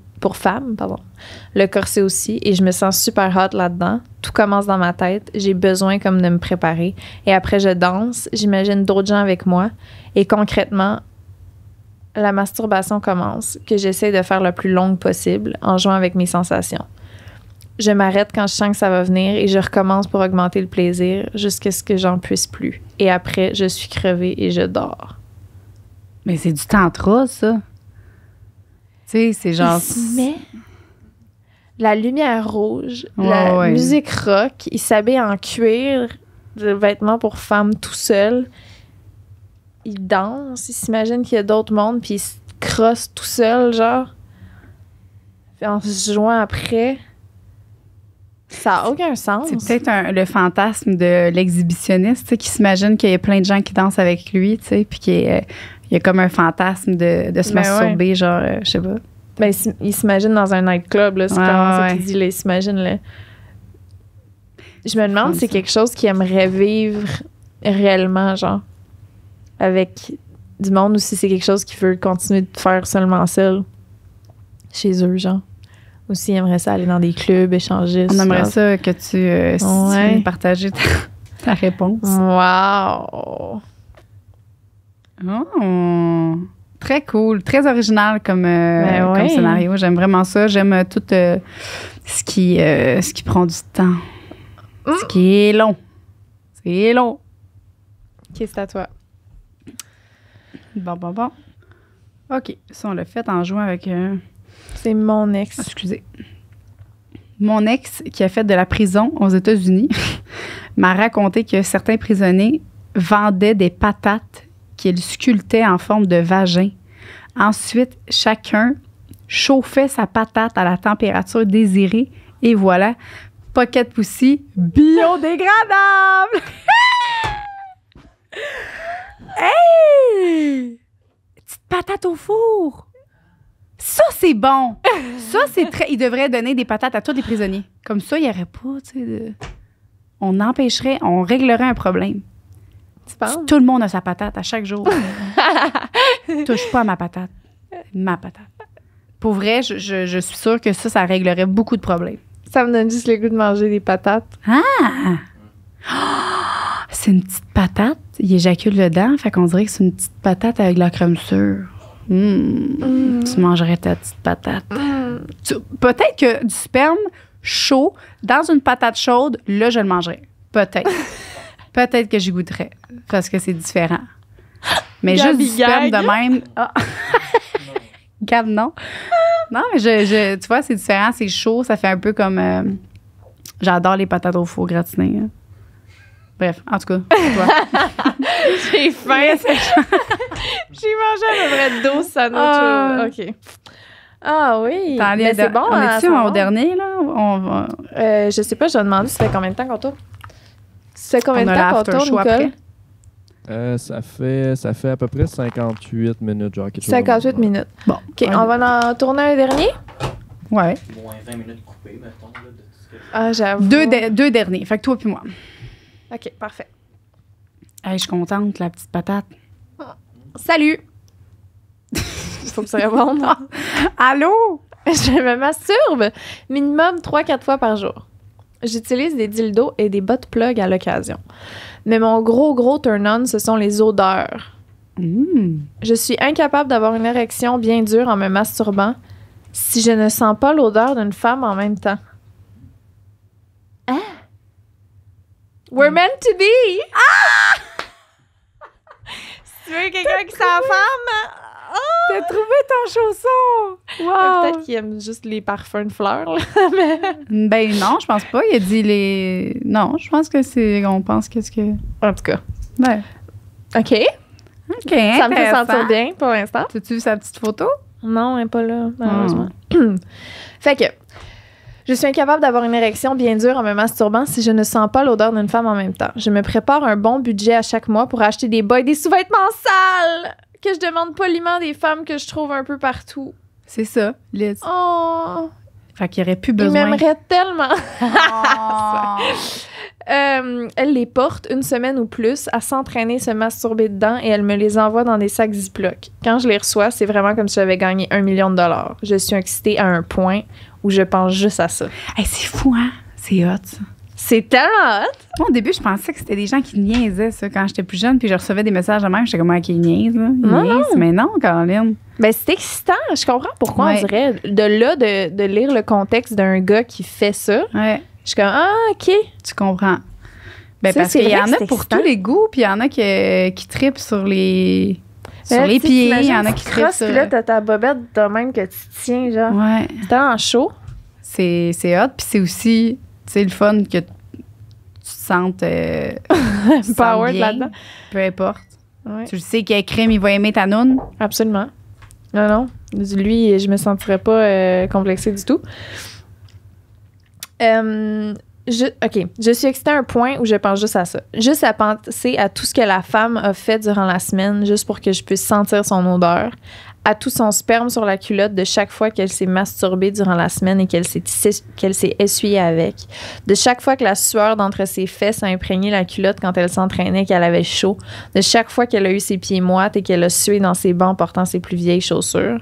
Le corset aussi, et je me sens super hot là-dedans. Tout commence dans ma tête. J'ai besoin comme de me préparer. Et après, je danse. J'imagine d'autres gens avec moi. Et concrètement, la masturbation commence, que j'essaie de faire le plus longue possible en jouant avec mes sensations. Je m'arrête quand je sens que ça va venir et je recommence pour augmenter le plaisir jusqu'à ce que j'en puisse plus. Et après, je suis crevée et je dors. Mais c'est du tantra, ça. Tu sais, c'est genre... Il se met la lumière rouge, Ouais, la ouais. musique rock, il s'habille en cuir, de vêtements pour femmes tout seul. Il danse, il s'imagine qu'il y a d'autres mondes, puis il se crosse tout seul, genre. Puis en se joint après. Ça n'a aucun sens. C'est peut-être le fantasme de l'exhibitionniste, tu sais, qui s'imagine qu'il y a plein de gens qui dansent avec lui, tu sais, puis qu'il y a comme un fantasme de se Ben masturber, genre, je sais pas. Ben, il s'imagine dans un nightclub, là. C'est Ouais, clairement ça ouais. qu'il dit, là. Il s'imagine, là. Je me demande si c'est ça. quelque chose qu'il aimerait vivre réellement, genre, avec du monde, ou si c'est quelque chose qu'il veut continuer de faire seulement seul, chez eux, genre. Ou s'il aimerait ça aller dans des clubs, échanger. On aimerait genre. ça que si tu veux nous partager ta réponse. Wow! Oh, très cool, très original comme ouais. scénario. J'aime vraiment ça. J'aime tout ce qui prend du temps. Ce qui est long. C'est long. OK, c'est à toi. Bon. OK, ça, on l'a fait en jouant avec... C'est mon ex. excusez. Mon ex, qui a fait de la prison aux États-Unis, m'a raconté que certains prisonniers vendaient des patates qu'ils sculptaient en forme de vagin. Ensuite, chacun chauffait sa patate à la température désirée et voilà, Pocket Pussy biodégradable! Hey! Petite patate au four! Ça, c'est bon! Ça, c'est très... Il devrait donner des patates à tous les prisonniers. Comme ça, il n'y aurait pas, tu sais, on empêcherait, on réglerait un problème. Tu penses? Tout le monde a sa patate à chaque jour. Touche pas à ma patate. Ma patate. Pour vrai, je suis sûre que ça réglerait beaucoup de problèmes. Ça me donne juste le goût de manger des patates. C'est une petite patate. Il éjacule dedans. Fait qu'on dirait que c'est une petite patate avec de la crème sûre. Tu mangerais ta petite patate. Peut-être que du sperme chaud dans une patate chaude, là, je le mangerais. Peut-être. Peut-être que j'y goûterais. Parce que c'est différent. Mais Gabi juste du sperme gag. de même. Ah. Gab, non. Non, mais tu vois, c'est différent. C'est chaud. Ça fait un peu comme... j'adore les patates au four gratinées. Hein. Bref, en tout cas, toi. J'ai faim. J'ai mangé à peu près 12 sandwichs. OK. Ah oui. Mais c'est bon. On est-tu savoir. au dernier, là? Je sais pas, je vais demander ça fait combien de temps qu'on tourne. Ça fait combien On de a temps qu'on l'after tourne, show Nicole? après. Ça fait à peu près 58 minutes, genre quelque chose. 58 minutes. Bon. OK, on va en tourner un dernier? Ouais. Moins 20 minutes coupées, mettons, là, de tout ce que... Ah, j'avoue. Deux derniers. Fait que toi puis moi. OK, parfait. Hey, je suis contente, la petite patate. Salut! Faut que ça réponde. Allô? Je me masturbe minimum 3-4 fois par jour. J'utilise des dildos et des butt plugs à l'occasion. Mais mon gros turn-on, ce sont les odeurs. Je suis incapable d'avoir une érection bien dure en me masturbant si je ne sens pas l'odeur d'une femme en même temps. Hein? We're meant to be! Ah! Si tu veux quelqu'un qui sent la femme... T'as trouvé ton chausson! Wow! Peut-être qu'il aime juste les parfums de fleurs, là. Ben non, je pense pas. Il a dit les... Non, je pense que c'est... On pense qu'est-ce que... En tout cas. Ouais. OK. OK, Ça me fait intéressant. sentir bien pour l'instant. T'as-tu vu sa petite photo? Non, elle n'est pas là, malheureusement. Fait que, je suis incapable d'avoir une érection bien dure en me masturbant si je ne sens pas l'odeur d'une femme en même temps. Je me prépare un bon budget à chaque mois pour acheter des bas et des sous-vêtements sales que je demande poliment des femmes que je trouve un peu partout. C'est ça, Liz. Oh! Fait qu'il n'y aurait plus Ils besoin. m'aimeraient tellement. Oh. Elle les porte une semaine ou plus à s'entraîner, se masturber dedans et elle me les envoie dans des sacs Ziploc. Quand je les reçois, c'est vraiment comme si j'avais gagné 1 million de dollars. Je suis excitée à un point où je pense juste à ça. Hey, c'est fou, hein? C'est hot, ça. C'est tellement hot! Moi, au début, je pensais que c'était des gens qui niaisaient, ça, quand j'étais plus jeune, puis je recevais des messages de même. J'étais comme, qui niaise, là. Ils Non, niaisent. non. Mais non, Caroline. Ben, c'est excitant. Je comprends pourquoi Ouais. on dirait. De là, de lire le contexte d'un gars qui fait ça, Ouais, je suis comme, ah, OK. tu comprends. Ben, Ça, parce c'est qu'il y vrai en que a c'est pour excitant. tous les goûts, puis il y en a qui trippent sur les sur les pieds. Il y en a qui trippent crosses, puis là, t'as ta bobette de même que tu tiens, genre. Ouais. C'est tellement chaud. C'est hot. Puis c'est aussi, tu sais, le fun que tu te sentes Powered bien, là-dedans. peu importe. Ouais. Tu le sais qu'il y a crème, il va aimer ta noune. Absolument. Non. Lui, je me sentirais pas complexée du tout. OK. Je suis excitée à un point où je pense juste à ça. Juste à penser à tout ce que la femme a fait durant la semaine, juste pour que je puisse sentir son odeur, à tout son sperme sur la culotte de chaque fois qu'elle s'est masturbée durant la semaine et qu'elle s'est essuyée avec, de chaque fois que la sueur d'entre ses fesses a imprégné la culotte quand elle s'entraînait et qu'elle avait chaud, de chaque fois qu'elle a eu ses pieds moites et qu'elle a sué dans ses bas en portant ses plus vieilles chaussures.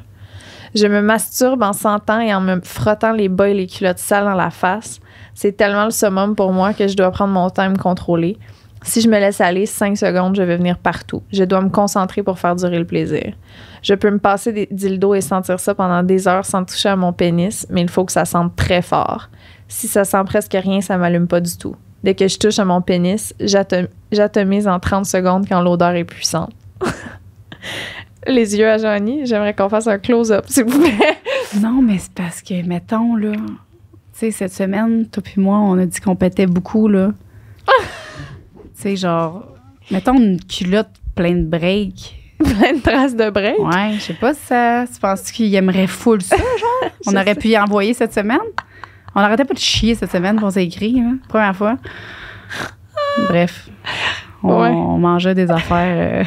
Je me masturbe en sentant et en me frottant les bas et les culottes sales dans la face. C'est tellement le summum pour moi que je dois prendre mon temps et me contrôler. Si je me laisse aller 5 secondes, je vais venir partout. Je dois me concentrer pour faire durer le plaisir. Je peux me passer des dildos et sentir ça pendant des heures sans toucher à mon pénis, mais il faut que ça sente très fort. Si ça sent presque rien, ça m'allume pas du tout. Dès que je touche à mon pénis, j'atomise en 30 secondes quand l'odeur est puissante. Les yeux à Johnny, j'aimerais qu'on fasse un close-up, s'il vous plaît. Non, mais c'est parce que, mettons, là, tu sais, cette semaine, toi puis moi, on a dit qu'on pétait beaucoup, là. Tu sais, genre, mettons une culotte pleine de break. Plein de traces de break. Ouais, je sais pas si ça. Tu penses qu'il aimerait full ça, genre? On aurait pu y envoyer cette semaine. On n'arrêtait pas de chier cette semaine, on s'est écrit, hein, première fois. Bref, on mangeait des affaires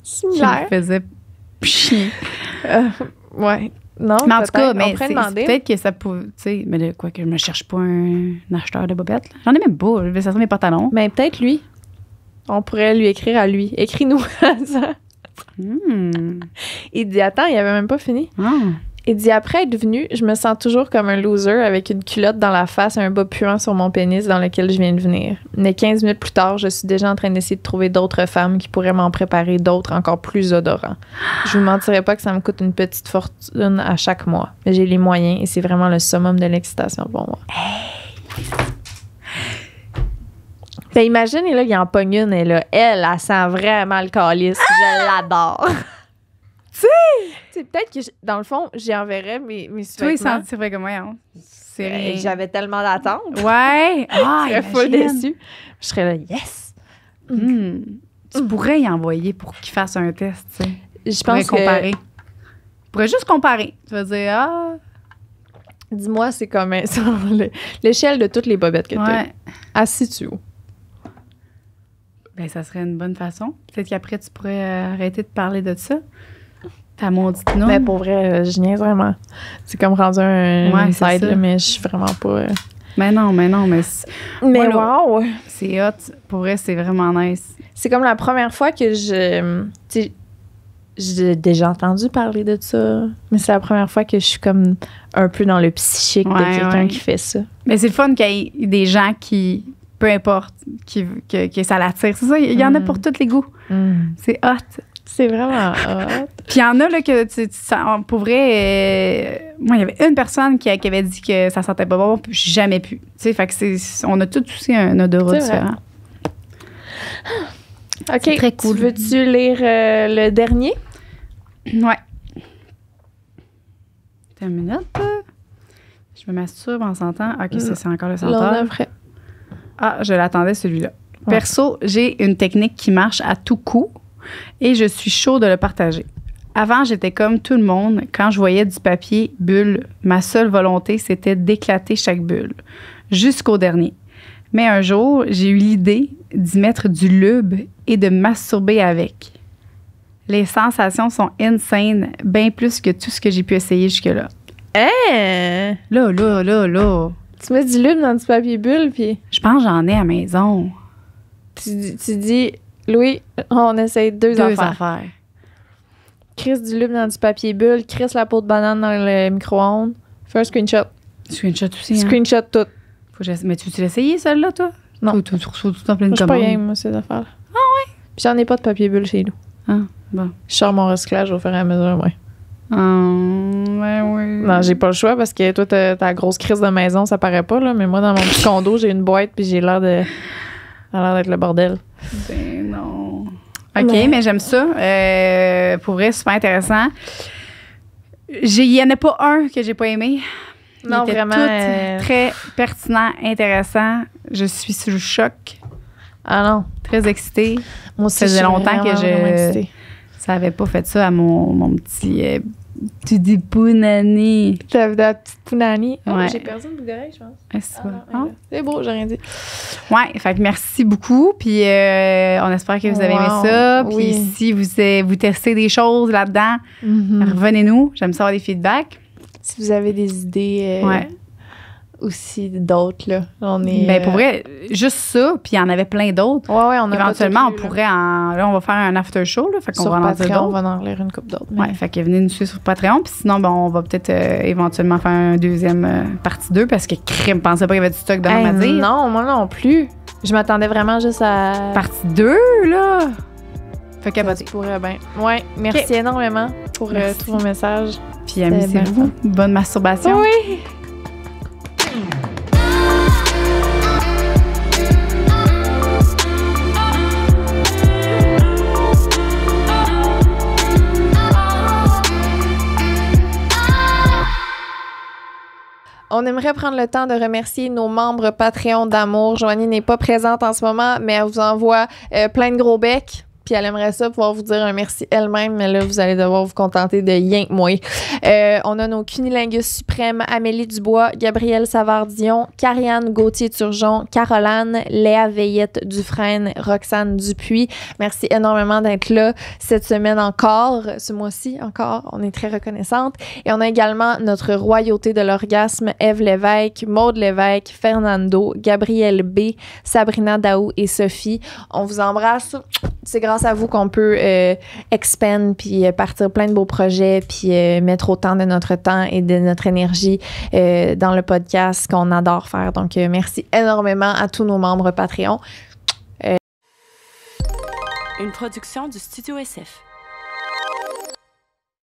qui nous faisaient chier. Ouais. Non, mais en tout cas, mais c'est peut-être que ça peut. Tu sais, mais là, quoi, que je me cherche pas un acheteur de bobettes. Là. J'en ai même pas. Je vais sortir mes pantalons. Mais peut-être lui. On pourrait lui écrire à lui. Écris-nous ça. Il dit, attends, il avait même pas fini. Il dit, après être venu, je me sens toujours comme un loser avec une culotte dans la face et un bas puant sur mon pénis dans lequel je viens de venir. Mais 15 minutes plus tard, je suis déjà en train d'essayer de trouver d'autres femmes qui pourraient m'en préparer d'autres encore plus odorants. Je vous mentirais pas que ça me coûte une petite fortune à chaque mois. Mais j'ai les moyens et c'est vraiment le summum de l'excitation pour moi. Ben imagine, et là, il en pogne une, et là, elle sent vraiment le calice. Je l'adore. Tu sais, peut-être que, dans le fond, j'y enverrais mes sous-vêtements. Toi, il sentirait comme moi, hein? J'avais tellement d'attentes. Ouais. Je serais full déçue. Je serais là, yes! Tu pourrais y envoyer pour qu'il fasse un test, tu sais. Je pense comparer. Tu pourrais juste comparer. Tu vas dire, dis-moi, c'est comme sur l'échelle de toutes les bobettes que tu as. Assis-tu où? Ben, ça serait une bonne façon. Peut-être qu'après, tu pourrais arrêter de parler de ça. Ta maudite noune. Mais pour vrai, je niaise vraiment. C'est comme rendu un inside, là, mais je suis vraiment pas... Mais non. Mais wow! C'est hot. Pour vrai, c'est vraiment nice. C'est comme la première fois que j'ai déjà entendu parler de ça, mais c'est la première fois que je suis comme un peu dans le psychique de quelqu'un qui fait ça. Mais c'est le fun qu'il y ait des gens qui... peu importe, que ça l'attire. C'est ça, il y en a pour tous les goûts. C'est hot. C'est vraiment hot. Puis il y en a là, que ça, pour vrai, moi, il y avait une personne qui avait dit que ça sentait pas bon, puis j'ai jamais pu. Tu sais, fait que on a tous aussi un odorat différent. OK. C'est très cool. Veux-tu lire le dernier? Ouais. T'as une minute? Je me masturbe en sentant. OK, ça, c'est encore le senteur. Je l'attendais, celui-là. Ouais. Perso, j'ai une technique qui marche à tout coup et je suis chaud de le partager. Avant, j'étais comme tout le monde. Quand je voyais du papier bulle, ma seule volonté, c'était d'éclater chaque bulle, jusqu'au dernier. Mais un jour, j'ai eu l'idée d'y mettre du lube et de masturber avec. Les sensations sont insane, bien plus que tout ce que j'ai pu essayer jusque-là. Hein? Là. Tu mets du lube dans du papier bulle, puis... Je pense que j'en ai à la maison. Tu dis, Louis, on essaye deux affaires. Crisse du lube dans du papier bulle, crisse la peau de banane dans le micro-ondes, fais un screenshot. Screenshot aussi, Screenshot tout. Mais tu l'as essayé, celle-là, toi? Non. Tu reçois tout en pleine commande. Je suis pas game, moi, ces affaires-là. Ah ouais? Puis j'en ai pas de papier bulle chez nous. Ah, bon. Je sors mon recyclage au fur et à mesure, moi. Oui. Non, j'ai pas le choix parce que toi, ta grosse crise de maison, ça paraît pas, là. Mais moi, dans mon petit condo, j'ai une boîte puis j'ai l'air d'être le bordel. Ben non. OK, Ouais. mais j'aime ça. Pour vrai, super intéressant. Il y en a pas un que j'ai pas aimé. Ils Non, étaient vraiment, tous très pertinents, intéressants. Je suis sous le choc, Ah non. très excitée. Moi aussi, Ça faisait je suis longtemps que vraiment, vraiment excitée. Ça avait pas fait ça à mon petit Tutti Punani. T'as vu la petite Pounani? Oh, Ouais. j'ai perdu une boucle d'oreille, je pense. C'est Ah ça. non, Ah. elle est là. C'est beau, j'ai rien dit. Ouais, fait que merci beaucoup. Puis on espère que vous avez aimé Wow, ça. Puis oui. si vous testez des choses là-dedans, revenez-nous. J'aime savoir des feedbacks. Si vous avez des idées Ouais. aussi d'autres, là, on est... Ben, pour vrai, juste ça, puis il y en avait plein d'autres. Ouais, on a Éventuellement, pas on tout lu, là. pourrait Là, on va faire un after show, là. Fait qu'on Sur va en dire Patreon, on d'autres. va en lire une couple d'autres. mais- Ouais, fait que venez nous suivre sur Patreon. Puis sinon, ben, on va peut-être éventuellement faire un deuxième partie 2 parce que crime, pensais pas qu'il y avait du stock de Hey, même à dire. non, moi non plus. Je m'attendais vraiment juste à... Partie 2, là. Fait Ça capoter. se pourrait bien. Ouais, merci énormément pour Merci. tous vos messages. Puis amusez-vous. Bonne masturbation. Oui! On aimerait prendre le temps de remercier nos membres Patreon d'amour. Joanie n'est pas présente en ce moment, mais elle vous envoie plein de gros becs. Puis elle aimerait ça pouvoir vous dire un merci elle-même, mais là, vous allez devoir vous contenter de rien que moi. On a nos cunilingus suprêmes, Amélie Dubois, Gabrielle Savard-Dion, Carianne Gauthier-Turgeon, Caroline, Léa Veillette-Dufresne, Roxane Dupuis. Merci énormément d'être là cette semaine encore, ce mois-ci encore. On est très reconnaissante. Et on a également notre royauté de l'orgasme, Ève Lévesque, Maude Lévesque, Fernando, Gabrielle B, Sabrina Daou et Sophie. On vous embrasse. C'est grâce à vous qu'on peut expand puis partir plein de beaux projets puis mettre autant de notre temps et de notre énergie dans le podcast qu'on adore faire. Donc, merci énormément à tous nos membres Patreon. Une production du Studio SF.